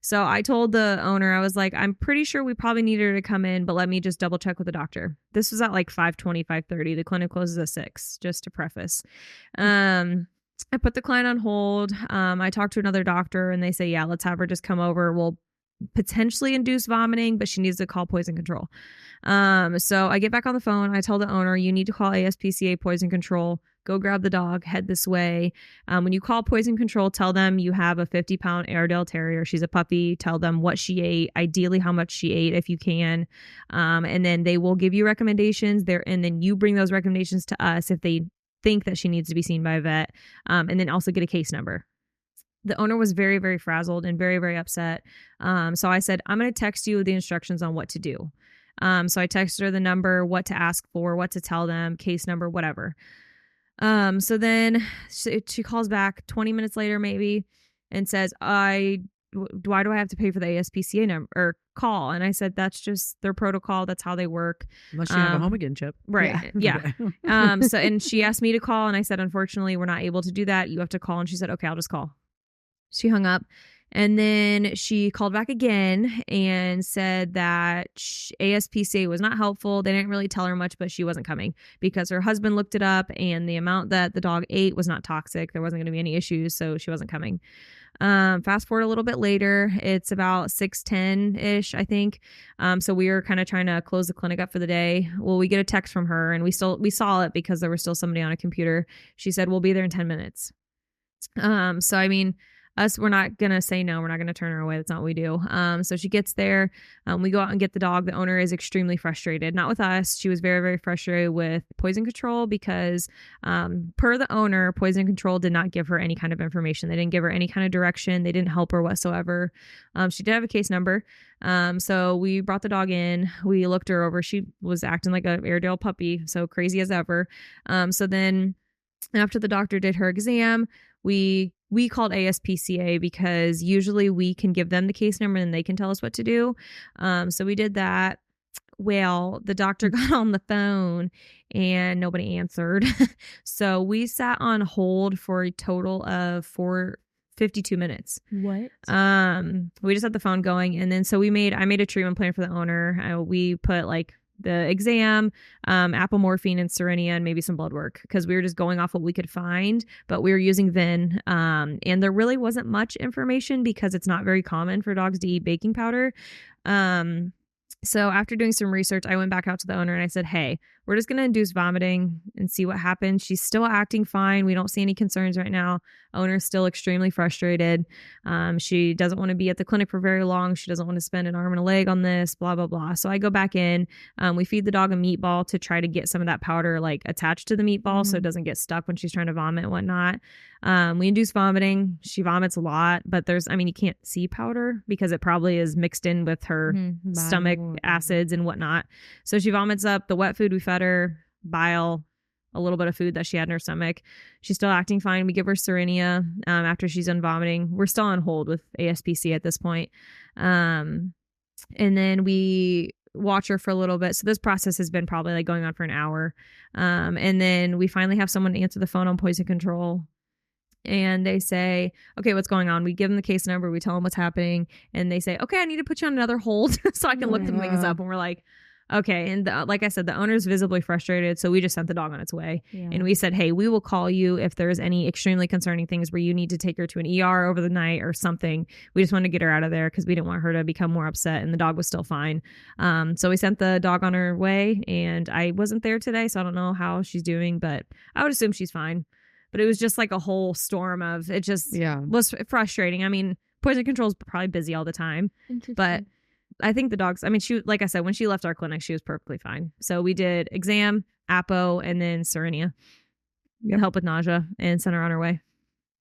So I told the owner, I was like, I'm pretty sure we probably need her to come in, but let me just double check with the doctor. This was at 5:20, 5:30. The clinic closes at 6, just to preface. I put the client on hold. I talked to another doctor and they say, yeah, let's have her just come over. We'll potentially induce vomiting, but she needs to call poison control. So I get back on the phone. I tell the owner, you need to call ASPCA poison control. Go grab the dog, head this way. When you call poison control, tell them you have a 50-pound Airedale Terrier. She's a puppy. Tell them what she ate, ideally how much she ate if you can. And then they will give you recommendations there. And then you bring those recommendations to us if they think that she needs to be seen by a vet. And then also get a case number. The owner was very, very frazzled and very, very upset. So I said, I'm going to text you the instructions on what to do. So I texted her the number, what to ask for, what to tell them, case number, whatever. So then she calls back 20 minutes later, maybe, and says, why do I have to pay for the ASPCA number or call? And I said, that's just their protocol. That's how they work. Unless you have a home again chip. Right. Yeah. So, and she asked me to call and I said, unfortunately, we're not able to do that. You have to call. And she said, okay, I'll just call. She hung up. And then she called back again and said that ASPCA was not helpful. They didn't really tell her much, but she wasn't coming because her husband looked it up and the amount that the dog ate was not toxic. There wasn't going to be any issues, so she wasn't coming. Fast forward a little bit later, it's about 6:10-ish, I think. So we were kind of trying to close the clinic up for the day. Well, we get a text from her and we saw it because there was still somebody on a computer. She said, we'll be there in 10 minutes. So we're not going to say no. We're not going to turn her away. That's not what we do. So she gets there. We go out and get the dog. The owner is extremely frustrated. Not with us. She was very, very frustrated with poison control because per the owner, poison control did not give her any kind of information. They didn't give her any kind of direction. They didn't help her whatsoever. She did have a case number. So we brought the dog in. We looked her over. She was acting like an Airedale puppy. So crazy as ever. So then after the doctor did her exam, we called ASPCA because usually we can give them the case number and they can tell us what to do. So we did that. Well, the doctor got on the phone and nobody answered. So we sat on hold for a total of 52 minutes. What? We just had the phone going. And then I made a treatment plan for the owner. We put the exam, apomorphine and Serenia, and maybe some blood work because we were just going off what we could find, but we were using Vin. And there really wasn't much information because it's not very common for dogs to eat baking powder. So after doing some research, I went back out to the owner and I said, hey, we're just going to induce vomiting and see what happens. She's still acting fine. We don't see any concerns right now. Owner's still extremely frustrated. She doesn't want to be at the clinic for very long. She doesn't want to spend an arm and a leg on this, blah, blah, blah. So I go back in. We feed the dog a meatball to try to get some of that powder attached to the meatball so it doesn't get stuck when she's trying to vomit and whatnot. We induce vomiting. She vomits a lot, but you can't see powder because it probably is mixed in with her stomach acids and whatnot. So she vomits up the wet food we fed her, bile, a little bit of food that she had in her stomach. She's still acting fine. We give her Serenia after she's done vomiting. We're still on hold with ASPC at this point. And then we watch her for a little bit. So this process has been probably going on for an hour. And then we finally have someone answer the phone on poison control. And they say, okay, what's going on? We give them the case number. We tell them what's happening. And they say, okay, I need to put you on another hold so I can look some things up. And we're like, Okay. And like I said, the owner's visibly frustrated. So we just sent the dog on its way. And we said, hey, we will call you if there's any extremely concerning things where you need to take her to an ER over the night or something. We just wanted to get her out of there because we didn't want her to become more upset, and the dog was still fine. So we sent the dog on her way, and I wasn't there today, so I don't know how she's doing, but I would assume she's fine. But it was just like a whole storm of it. Just was frustrating. I mean, poison control is probably busy all the time, but I think the dogs, I mean, she, like I said, when she left our clinic, she was perfectly fine. So we did exam, apo, and then Serenia to help with nausea, and sent her on her way.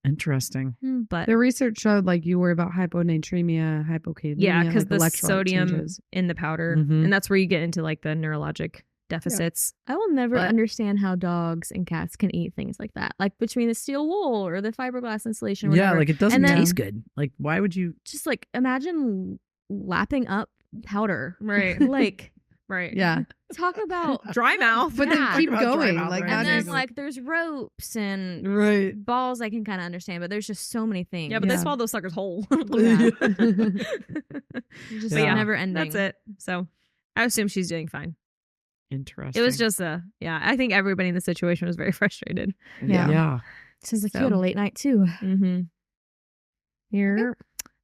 Interesting. But the research showed like you worry about hyponatremia, hypokalemia. Yeah, because like the sodium in the powder, and that's where you get into like the neurologic deficits. I will never understand how dogs and cats can eat things like that, like between the steel wool or the fiberglass insulation. Or whatever. Yeah, like it doesn't And then taste good. Like, why would you? just like imagine lapping up powder, Right. like Right. Yeah. talk about Dry mouth. But then Yeah. keep About dry going. mouth, Like right? and that's then like there's ropes and Right. balls I can kind of understand, but there's just so many things. Yeah, but they Yeah. swallow those suckers whole. Yeah. just Yeah. never ending. That's it. So I assume she's doing fine. Interesting. It was just I think everybody in the situation was very frustrated. Yeah. Yeah. Sounds like So- you had a late night too. Mm-hmm. Here,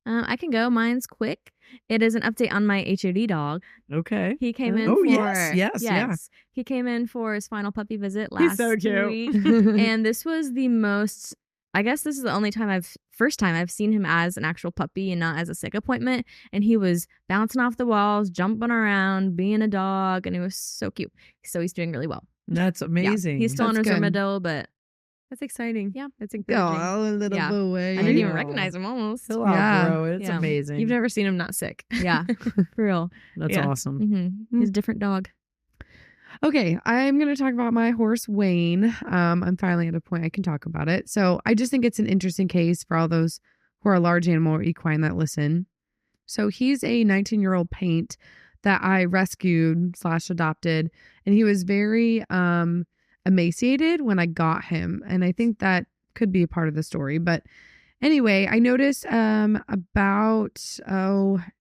I can go. Mine's quick. It is an update on my HOD dog. Okay. He came in. Oh, for, yes, yeah. He came in for his final puppy visit He's last so cute. week, and this was the most. I guess this is the only first time I've seen him as an actual puppy and not as a sick appointment. And he was bouncing off the walls, jumping around, being a dog, and it was so cute. So he's doing really well. That's amazing. Yeah. He's still on That's his good. armadillo, but That's exciting. Yeah. That's encouraging. Oh, a little Yeah. boy. I didn't even know. recognize him almost. He'll Yeah. outgrow it. It's Yeah. amazing. You've never seen him not sick. Yeah, for real. That's Yeah. awesome. Mm-hmm. He's a different dog. Okay, I'm going to talk about my horse, Wayne. I'm finally at a point I can talk about it. So I just think it's an interesting case for all those who are large animal or equine that listen. So he's a 19-year-old paint that I rescued / adopted, and he was very emaciated when I got him. And I think that could be a part of the story. But anyway, I noticed about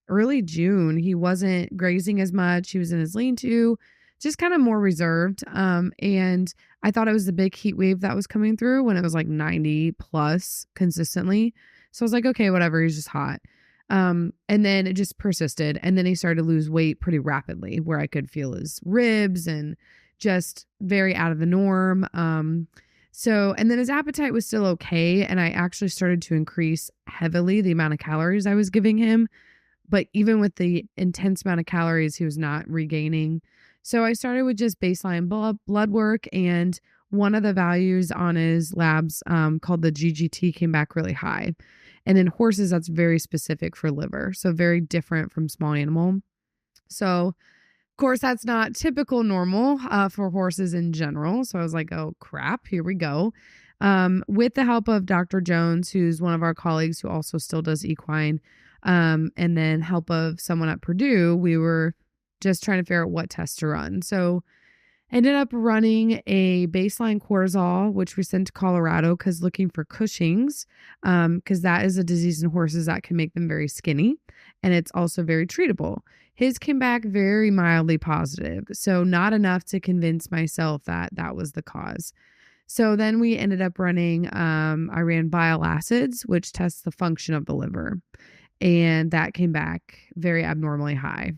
early June, he wasn't grazing as much. He was in his lean-to, just kind of more reserved. And I thought it was the big heat wave that was coming through when it was like 90 plus consistently. So I was like, okay, whatever. He's just hot. And then it just persisted. And then he started to lose weight pretty rapidly, where I could feel his ribs and just very out of the norm. And then his appetite was still okay. And I actually started to increase heavily the amount of calories I was giving him. But even with the intense amount of calories, he was not regaining. So I started with just baseline blood work, and one of the values on his labs called the GGT came back really high. And in horses, that's very specific for liver. So very different from small animal. So of course, that's not typical normal for horses in general. So I was like, oh crap, here we go. With the help of Dr. Jones, who's one of our colleagues who also still does equine, and then help of someone at Purdue, we were just trying to figure out what test to run. So ended up running a baseline cortisol, which we sent to Colorado because looking for Cushing's, because that is a disease in horses that can make them very skinny, and it's also very treatable. His came back very mildly positive, so not enough to convince myself that that was the cause. So then we ended up running, I ran bile acids, which tests the function of the liver, and that came back very abnormally high.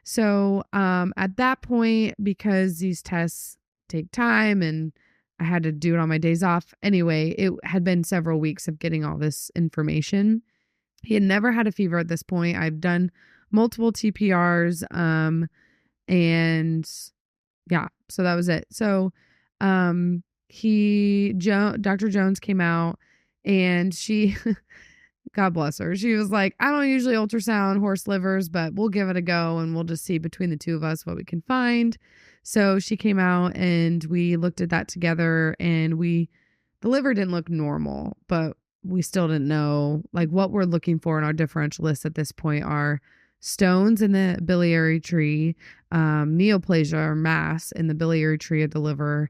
So at that point, because these tests take time and I had to do it on my days off anyway, it had been several weeks of getting all this information. He had never had a fever at this point. I've done multiple TPRs, and yeah, so that was it. So Dr. Jones came out, and she God bless her, she was like, I don't usually ultrasound horse livers, but we'll give it a go and we'll just see between the two of us what we can find. So she came out and we looked at that together, and the liver didn't look normal, but we still didn't know like what we're looking for in our differential list at this point are stones in the biliary tree, neoplasia or mass in the biliary tree of the liver.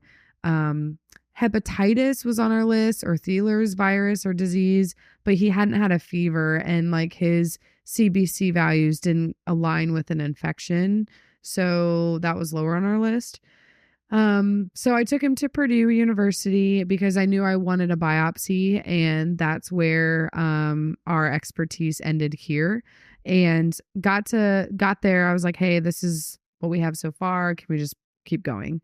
Hepatitis was on our list, or Thieler's virus or disease, but he hadn't had a fever, and like his CBC values didn't align with an infection. So that was lower on our list. So I took him to Purdue University because I knew I wanted a biopsy, and that's where our expertise ended here. And got there. I was like, hey, this is what we have so far. Can we just keep going?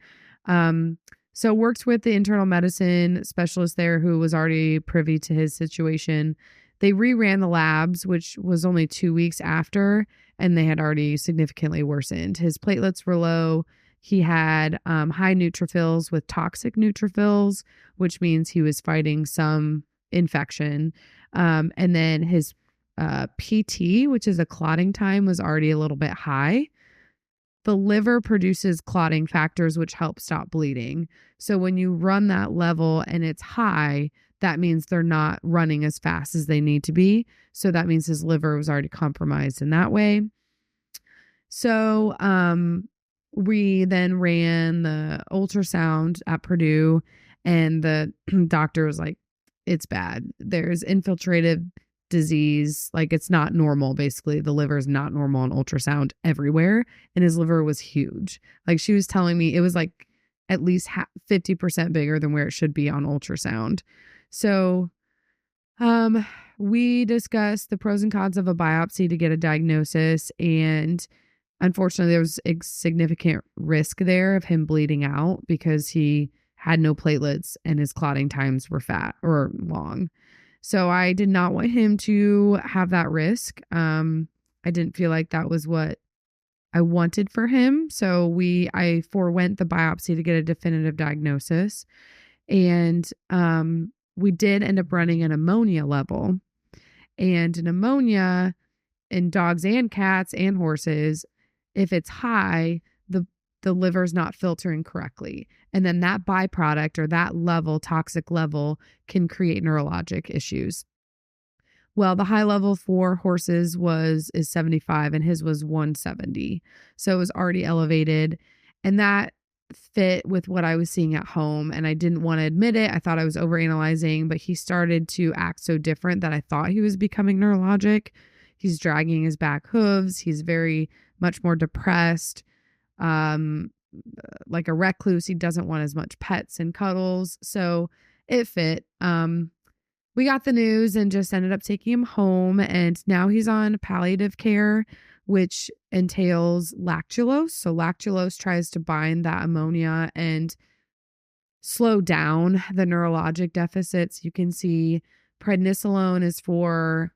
So worked with the internal medicine specialist there who was already privy to his situation. They reran the labs, which was only 2 weeks after, and they had already significantly worsened. His platelets were low. He had high neutrophils with toxic neutrophils, which means he was fighting some infection. And then his PT, which is a clotting time, was already a little bit high. The liver produces clotting factors, which help stop bleeding. So when you run that level and it's high, that means they're not running as fast as they need to be. So that means his liver was already compromised in that way. So we then ran the ultrasound at Purdue, and the doctor was like, it's bad. There's infiltrative disease. Like, it's not normal. Basically, the liver is not normal on ultrasound everywhere. And his liver was huge. Like, she was telling me it was like at least 50% bigger than where it should be on ultrasound. So we discussed the pros and cons of a biopsy to get a diagnosis. And unfortunately, there was a significant risk there of him bleeding out because he had no platelets and his clotting times were fat or long. So I did not want him to have that risk. I didn't feel like that was what I wanted for him. So I forewent the biopsy to get a definitive diagnosis. And we did end up running an ammonia level. And an ammonia in dogs and cats and horses, if it's high, the liver's not filtering correctly. And then that byproduct or that level, toxic level, can create neurologic issues. Well, the high level for horses is 75 and his was 170. So it was already elevated. And that fit with what I was seeing at home. And I didn't want to admit it. I thought I was overanalyzing, but he started to act so different that I thought he was becoming neurologic. He's dragging his back hooves. He's very much more depressed. Like a recluse. He doesn't want as much pets and cuddles. So it fit. We got the news and just ended up taking him home. And now he's on palliative care, which entails lactulose. So lactulose tries to bind that ammonia and slow down the neurologic deficits. You can see prednisolone is for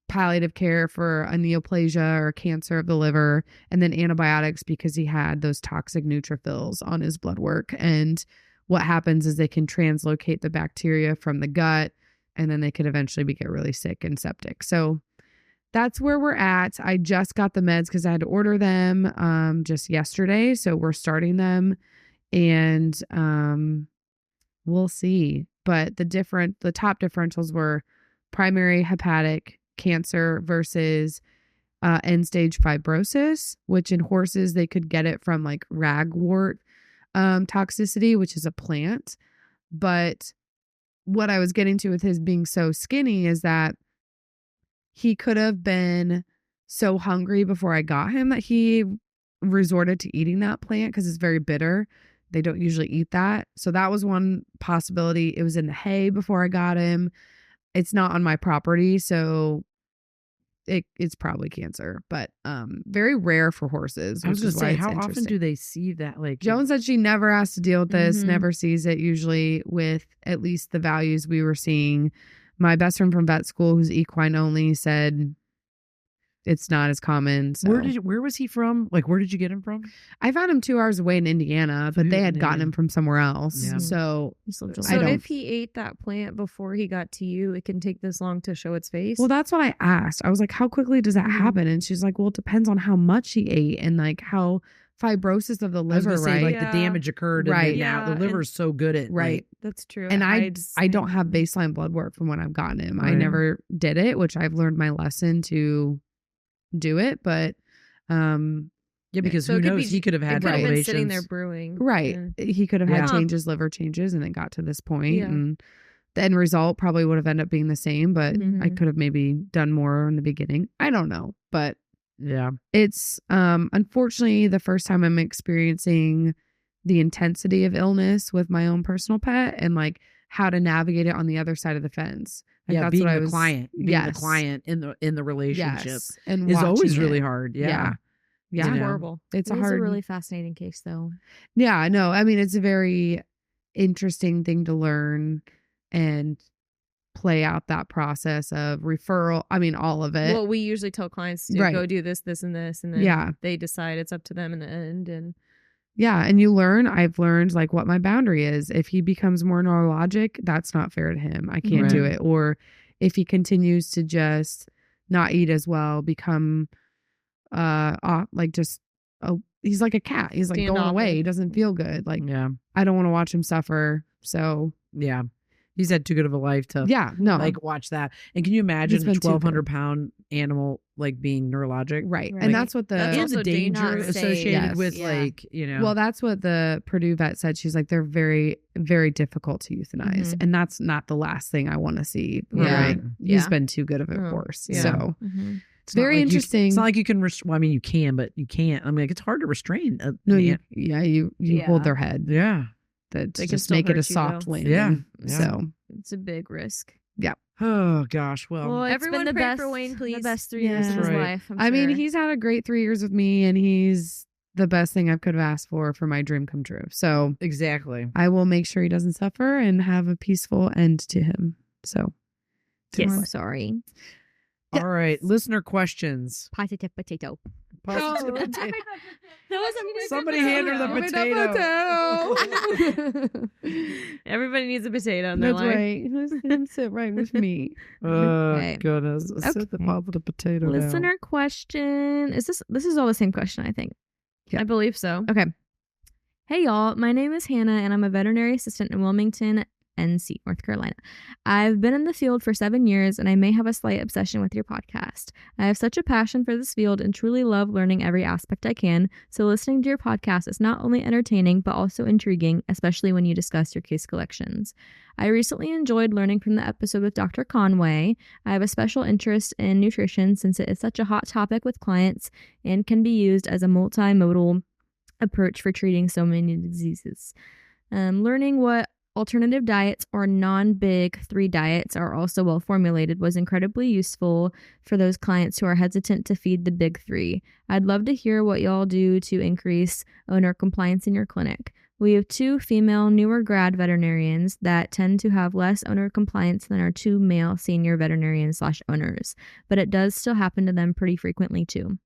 palliative care for a neoplasia or cancer of the liver, and then antibiotics because he had those toxic neutrophils on his blood work. And what happens is they can translocate the bacteria from the gut, and then they could eventually get really sick and septic. So that's where we're at. I just got the meds because I had to order them just yesterday. So we're starting them, and we'll see. But the top differentials were primary hepatic cancer versus end stage fibrosis, which in horses they could get it from like ragwort toxicity, which is a plant. But what I was getting to with his being so skinny is that he could have been so hungry before I got him that he resorted to eating that plant because it's very bitter. They don't usually eat that. So that was one possibility. It was in the hay before I got him. It's not on my property, so it's probably cancer, but very rare for horses. I was going to say, how often interesting. do they see that? Like, Joan said she never has to deal with this, Mhm. never sees it usually with at least the values we were seeing. My best friend from vet school, who's equine only, said it's not as common. So. where was he from? Like, where did you get him from? I found him 2 hours away in Indiana, but they had gotten him from somewhere else. Yeah. So So I don't- if he ate that plant before he got to you, it can take this long to show its face. well, that's what I asked. I was like, how quickly does that happen? And she's like, well, it depends on how much he ate and like how fibrosis of the I was liver, gonna say, right? like Yeah. the damage occurred. And Right. then now the Yeah, liver's so good at Right. That's true. And I hides don't have things. baseline blood work from when I've gotten him. I Right. never did it, which I've learned my lesson to do it. But yeah, because So who it could knows? be- He could have It had could have been elevations. sitting there brewing. right, Yeah. he could have had Yeah. liver changes, and it got to this point. Yeah. And the end result probably would have ended up being the same, but I Mhm. could have maybe done more in the beginning. I don't know, but Yeah. It's unfortunately the first time I'm experiencing the intensity of illness with my own personal pet and like how to navigate it on the other side of the fence. Like, Yeah, that's being what I the was client, being the yes. client in the relationship Yes. And is always watching really it. hard. Yeah. Yeah. You know? Horrible. It's It a is hard a really fascinating case, though. Yeah, no, I mean, it's a very interesting thing to learn and play out that process of referral. I mean, all of it. Well, we usually tell clients to Right. go do this, this, and this, and then Yeah. they decide it's up to them in the end. And Yeah. And I've learned like what my boundary is. If he becomes more neurologic, that's not fair to him. I can't do Right. it. Or if he continues to just not eat as well, become like just he's like a cat. He's like going away. Standoffish. He doesn't feel good. Like Yeah. I don't want to watch him suffer. So Yeah. He's had too good of a life to yeah, no. like watch that. And can you imagine He's a been too good. 1,200-pound animal like being neurologic? Right. Right. And that's what the That's And also the danger dangerous. associated Yes. with Yeah. like, you know. well, that's what the Purdue vet said. She's like, they're very, very difficult to euthanize. Mhm. And that's not the last thing I want to see. Yeah. Right. He's Yeah. been too good of a Oh, horse. yeah. So Mm-hmm. It's not very like interesting. it's not like you can well, I mean you can, but you can't. I mean like, it's hard to restrain no, an you Yeah. hold their head. yeah. That They can just still make it a hurt you, soft though. landing. Yeah. Yeah. So it's a big risk. Oh gosh. Well, Well, it's everyone been the pray best, for Wayne, the please. best 3 Yeah. years of his Right. life. I mean, sure. he's had a great 3 years with me, and he's the best thing I could have asked for my dream come true. So exactly. I will make sure he doesn't suffer and have a peaceful end to him. So I'm yes. sorry. All right. Listener questions. Potato, potato. Positive Oh. potato. That wasn't Somebody hand her the potato. Everybody needs a potato in their That's life. right. Let's sit right with me. Oh Okay. goodness. Set the Okay. positive potato down. Listener question. This is all the same question, I think. Yeah. I believe so. Okay. Hey y'all, my name is Hannah and I'm a veterinary assistant in Wilmington, NC, North Carolina. I've been in the field for 7 years and I may have a slight obsession with your podcast. I have such a passion for this field and truly love learning every aspect I can, so listening to your podcast is not only entertaining but also intriguing, especially when you discuss your case collections. I recently enjoyed learning from the episode with Dr. Conway. I have a special interest in nutrition since it is such a hot topic with clients and can be used as a multimodal approach for treating so many diseases. Learning what alternative diets or non-big 3 diets are also well formulated was incredibly useful for those clients who are hesitant to feed the big 3. I'd love to hear what y'all do to increase owner compliance in your clinic. We have 2 female newer grad veterinarians that tend to have less owner compliance than our 2 male senior veterinarians/owners, but it does still happen to them pretty frequently too.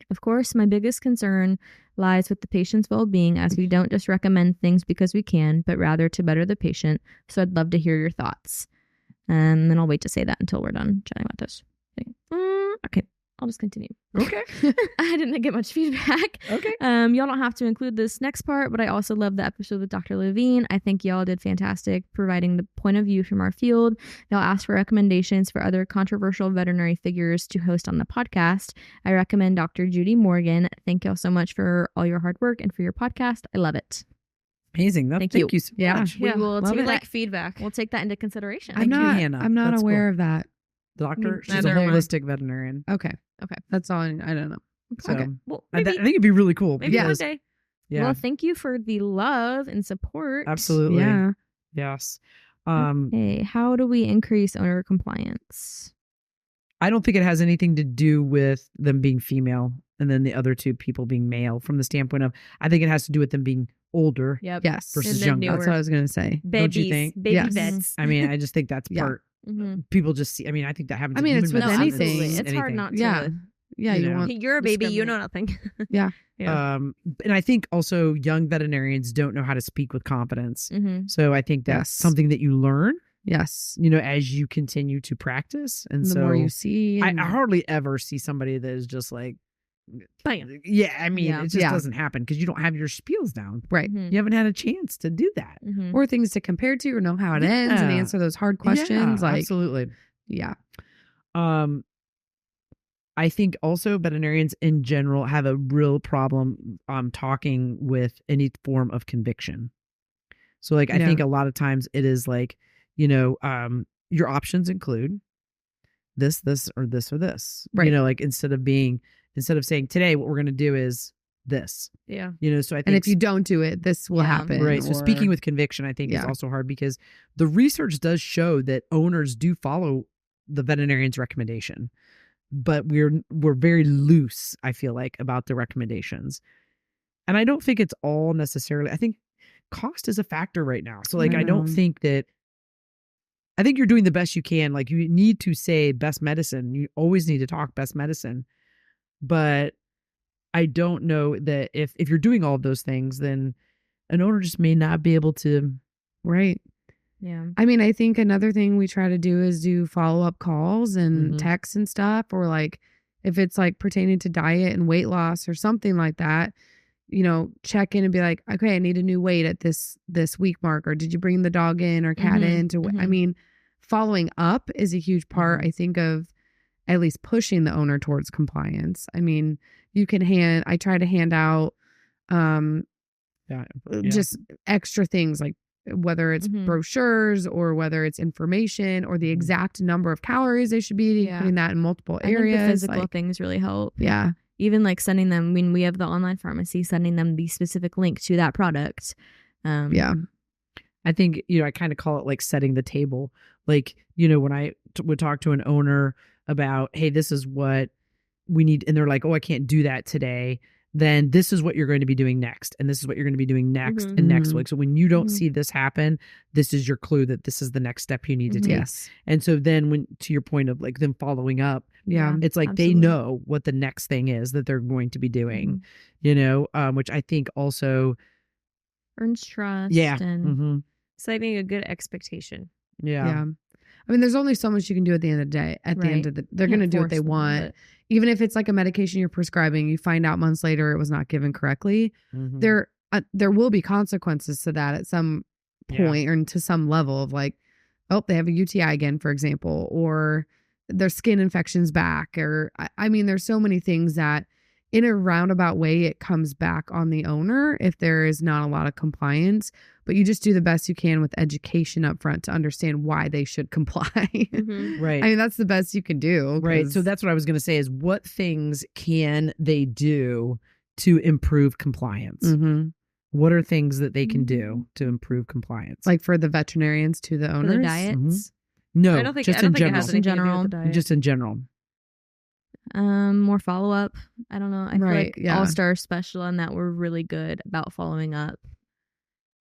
Of course, my biggest concern lies with the patient's well-being, as we don't just recommend things because we can, but rather to better the patient. So I'd love to hear your thoughts. And then I'll wait to say that until we're done chatting about this. Okay, I'll just continue. Okay. I didn't get much feedback. Okay. Y'all don't have to include this next part, but I also love the episode with Dr. Levine. I think y'all did fantastic providing the point of view from our field. Y'all asked for recommendations for other controversial veterinary figures to host on the podcast. I recommend Dr. Judy Morgan. Thank y'all so much for all your hard work and for your podcast. I love it. Amazing. Thank Thank you. you so Yeah. much. We will Love take We it. like feedback. We'll take that into consideration. Thank you, Hannah. I'm not That's aware cool. of that. Doctor, she's a Neither am I. holistic veterinarian. Okay. That's all I don't know. So Okay. Well, I maybe, think it'd be really cool. maybe one because- day. Yeah. Well, thank you for the love and support. Absolutely. Yeah. Yes. Hey, how do we increase owner compliance? I don't think it has anything to do with them being female and then the other 2 people being male from the standpoint of, I think it has to do with them being older Yep. Yes. versus And then younger. newer. That's what I was going to say. Don't you Babies. think? Baby Yes. vets. I mean, I just think that's Yeah. part. Mm-hmm. People just see. I mean, I think that happens. I mean, in it's human with medicine. anything. It's hard Anything. not to. Yeah. Yeah. You You know. want. You're a baby. You know Discriminate. nothing. Yeah. Yeah. And I think also young veterinarians don't know how to speak with confidence. Mm-hmm. So I think that's Yes. something that you learn, Yes. as you continue to practice. And The so more you see. I and- hardly ever see somebody that is just like, Bam. yeah, I mean, Yeah. it just Yeah. doesn't happen because you don't have your spiels down. Right. You haven't had a chance to do that. Mm-hmm. Or things to compare to or know how it ends and Yeah. answer those hard questions. Yeah, Like, absolutely. yeah. I think also veterinarians in general have a real problem talking with any form of conviction. So like I Yeah. think a lot of times it is like, your options include this, or this, or this. Right. Like instead of being, instead of saying today what we're going to do is this. Yeah. So I think And if you don't do it, this will happen. right. So or- speaking with conviction, I think is also hard because the research does show that owners do follow the veterinarian's recommendation, but we're very loose, I feel like, about the recommendations. And I don't think it's all necessarily, I think cost is a factor right now. So like, I don't think that, I think you're doing the best you can. Like you need to say best medicine. You always need to talk best medicine. But I don't know that if you're doing all of those things, then an owner just may not be able to. Right. Yeah. I mean, I think another thing we try to do is do follow-up calls and texts and stuff, or like if it's like pertaining to diet and weight loss or something like that, check in and be like, okay, I need a new weight at this week mark, or did you bring the dog in or cat in to, I mean, following up is a huge part, I think, of at least pushing the owner towards compliance. I mean, I try to hand out just extra things, like whether it's brochures or whether it's information or the exact number of calories they should be eating, putting that in multiple areas. I think the physical things really help. Yeah. Even like sending them, when we have the online pharmacy, sending them the specific link to that product. Yeah. I think, I kind of call it like setting the table. Like, when I would talk to an owner about, hey, this is what we need. And they're like, oh, I can't do that today. Then this is what you're going to be doing next. And this is what you're going to be doing next and next week. So when you don't see this happen, this is your clue that this is the next step you need to take. Yes. And so then when, to your point of like them following up, it's like they know what the next thing is that they're going to be doing, which I think also earns trust. Yeah. And setting a good expectation. Yeah. I mean, there's only so much you can do at the end of the day. At the end of they're going to do what they want. Even if it's like a medication you're prescribing, you find out months later it was not given correctly. There will be consequences to that at some point or to some level of like, oh, they have a UTI again, for example, or their skin infection's back. Or I mean, there's so many things that in a roundabout way, it comes back on the owner if there is not a lot of compliance. But you just do the best you can with education up front to understand why they should comply. Right. I mean, that's the best you can do. Right. So that's what I was going to say is what things can they do to improve compliance? What are things that they can do to improve compliance? Like for the veterinarians to the owners? For the diets? No, I don't think, just I don't in think it general. has anything to do with general. the diet. Just in general. More follow-up. I don't know. I feel Right, like All-Star Special and that were really good about following up.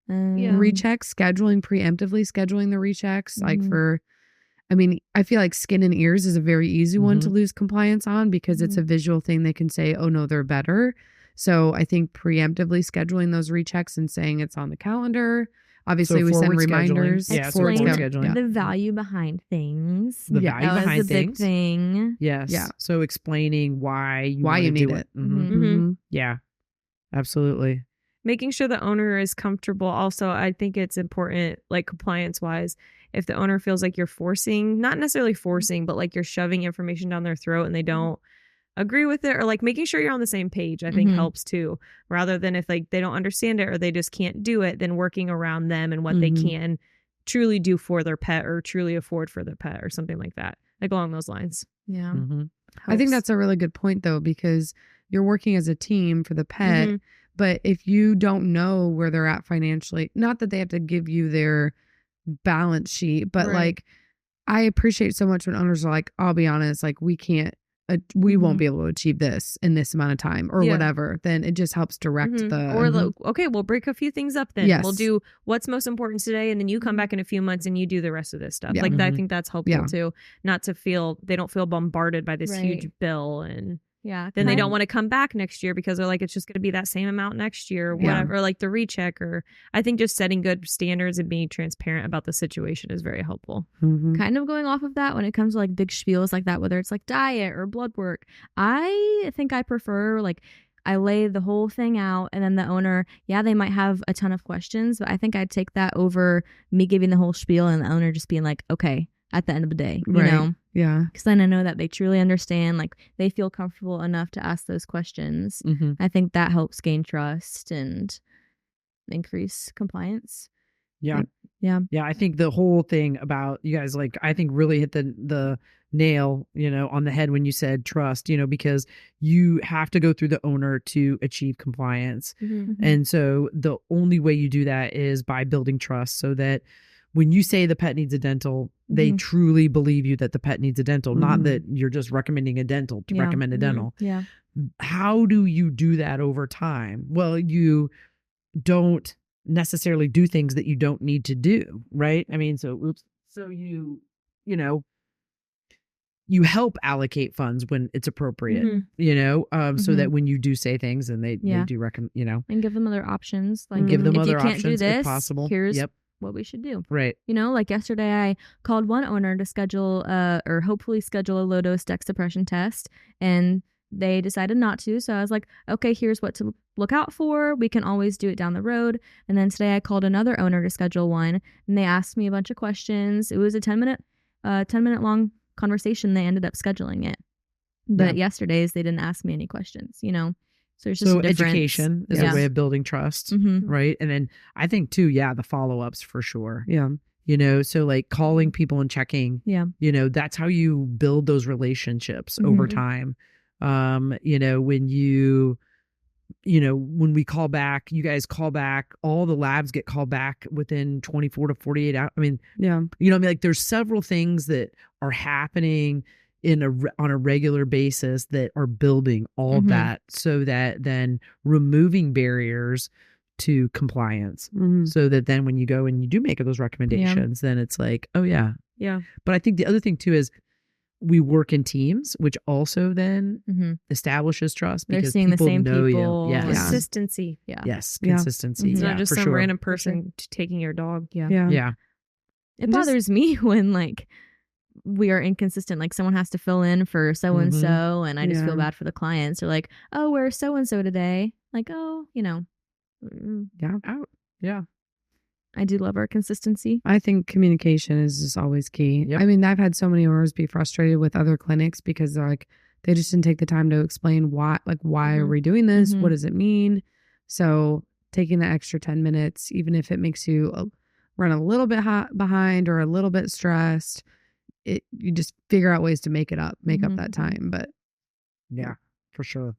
Rechecks, preemptively scheduling the rechecks. Like I feel like skin and ears is a very easy one to lose compliance on because it's a visual thing. They can say, oh no, they're better. So I think preemptively scheduling those rechecks and saying it's on the calendar. Obviously, we send reminders. Forward scheduling. The value behind things. The value that behind was a things. big thing. Yes. Yeah. So explaining why you need it. it. Yeah. Absolutely. Making sure the owner is comfortable. Also, I think it's important, like compliance wise, if the owner feels like you're forcing, not necessarily forcing, but like you're shoving information down their throat and they don't agree with it, or like making sure you're on the same page, I think helps too. Rather than if like they don't understand it or they just can't do it, then working around them and what they can truly do for their pet or truly afford for their pet or something like that, like along those lines. Yeah. I think that's a really good point though, because you're working as a team for the pet. But if you don't know where they're at financially, not that they have to give you their balance sheet, but like I appreciate so much when owners are like, I'll be honest, like we won't be able to achieve this in this amount of time or whatever. Then it just helps direct the. Or like, okay, we'll break a few things up then. Yes. We'll do what's most important today, and then you come back in a few months and you do the rest of this stuff. Yeah. Like I think that's helpful too. Not to feel they don't feel bombarded by this huge Right. bill and. Yeah. Then they don't want to come back next year because they're like, it's just going to be that same amount next year or whatever, or like the recheck. Or I think just setting good standards and being transparent about the situation is very helpful. Kind of going off of that when it comes to like big spiels like that, whether it's like diet or blood work, I think I prefer like I lay the whole thing out and then the owner, they might have a ton of questions, but I think I'd take that over me giving the whole spiel and the owner just being like, okay, at the end of the day, you know? Yeah. Because then I know that they truly understand, like they feel comfortable enough to ask those questions. I think that helps gain trust and increase compliance. Yeah. Yeah. Yeah. I think the whole thing about you guys, like, I think really hit the nail, on the head when you said trust, because you have to go through the owner to achieve compliance. And so the only way you do that is by building trust, so that when you say the pet needs a dental, they truly believe you that the pet needs a dental, not that you're just recommending a dental to recommend a dental. Yeah. How do you do that over time? Well, you don't necessarily do things that you don't need to do, right? I mean, so you you help allocate funds when it's appropriate, so that when you do say things and they do recommend, and give them other options. Like give them if other you can't options do this, if possible. here's what we should do. Right. Like yesterday I called one owner to schedule or hopefully schedule a low dose dex suppression test, and they decided not to. So I was like, okay, here's what to look out for. We can always do it down the road. And then today I called another owner to schedule one, and they asked me a bunch of questions. It was a 10-minute long conversation. They ended up scheduling it. But yesterday's, they didn't ask me any questions, So there's just a difference. Education is a way of building trust, right? And then I think too, the follow-ups for sure. Yeah. So like calling people and checking, that's how you build those relationships over time. When when we call back, you guys call back, all the labs get called back within 24 to 48 hours. I mean, like there's several things that are happening on a regular basis that are building all that, so that then removing barriers to compliance, so that then when you go and you do make those recommendations, then it's like, oh yeah. But I think the other thing too is we work in teams, which also then establishes trust, They're because seeing the people same know people. you. Yes. Consistency. Yes. Consistency. It's Yeah, not just for some sure. random person taking your dog. Yeah. It bothers me when like we are inconsistent. Like someone has to fill in for so and so, and I just feel bad for the clients. They're like, "Oh, where's so and so today?" Like, "Oh, Yeah. Yeah. I do love our consistency." I think communication is just always key. Yep. I mean, I've had so many owners be frustrated with other clinics because they're like, they just didn't take the time to explain why are we doing this? What does it mean? So taking the extra 10 minutes, even if it makes you run a little bit behind or a little bit stressed, you just figure out ways to make up that time. But yeah, for sure.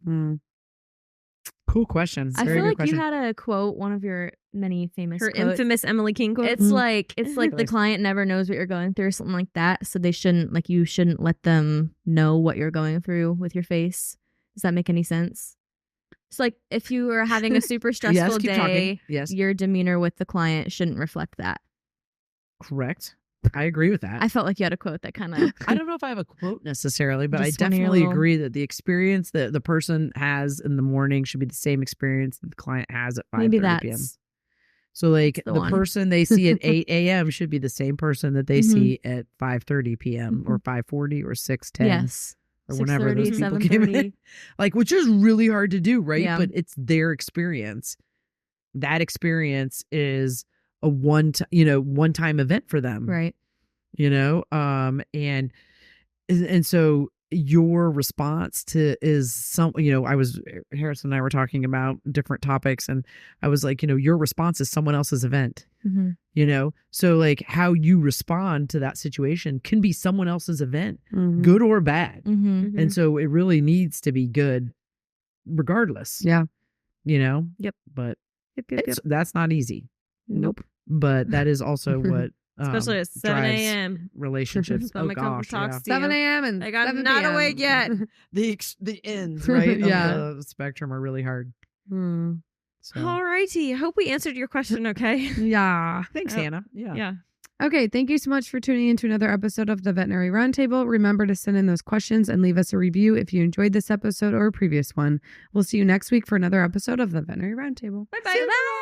Cool question. I Very feel good like question. you had a quote, one of your many famous Her quotes. infamous Emily King quote. It's like the client never knows what you're going through or something like that. So they shouldn't, you shouldn't let them know what you're going through with your face. Does that make any sense? It's like if you are having a super stressful keep day, talking. Yes. your demeanor with the client shouldn't reflect that. Correct. I agree with that. I felt like you had a quote that kind of... I don't know if I have a quote necessarily, but I Just one of your definitely little- agree that the experience that the person has in the morning should be the same experience that the client has at 5:30 Maybe p.m. that's... So like the the one. person they see at 8 a.m. should be the same person that they see at 5:30 p.m. or 5:40 or 6:10 Yes. or whenever those 6:30, people came in. 7:30. Which is really hard to do, right? Yeah. But it's their experience. That experience is a one-time event for them. Right. And so your response to is some, Harrison and I were talking about different topics, and I was like, your response is someone else's event, so like how you respond to that situation can be someone else's event, good or bad. And so it really needs to be good regardless. Yeah. Yep. But that's not easy. Nope. But that is also what Especially at 7 drives a.m. relationships. Somebody comes and talks to you. 7 a.m. and Like, I'm 7 not p.m. awake yet. The ends, right? Yeah. Of the spectrum are really hard. So. All righty. I hope we answered your question okay. Yeah. Thanks, Hannah. Yeah. Okay, thank you so much for tuning in to another episode of the Veterinary Roundtable. Remember to send in those questions and leave us a review if you enjoyed this episode or a previous one. We'll see you next week for another episode of the Veterinary Roundtable. Bye-bye. Bye.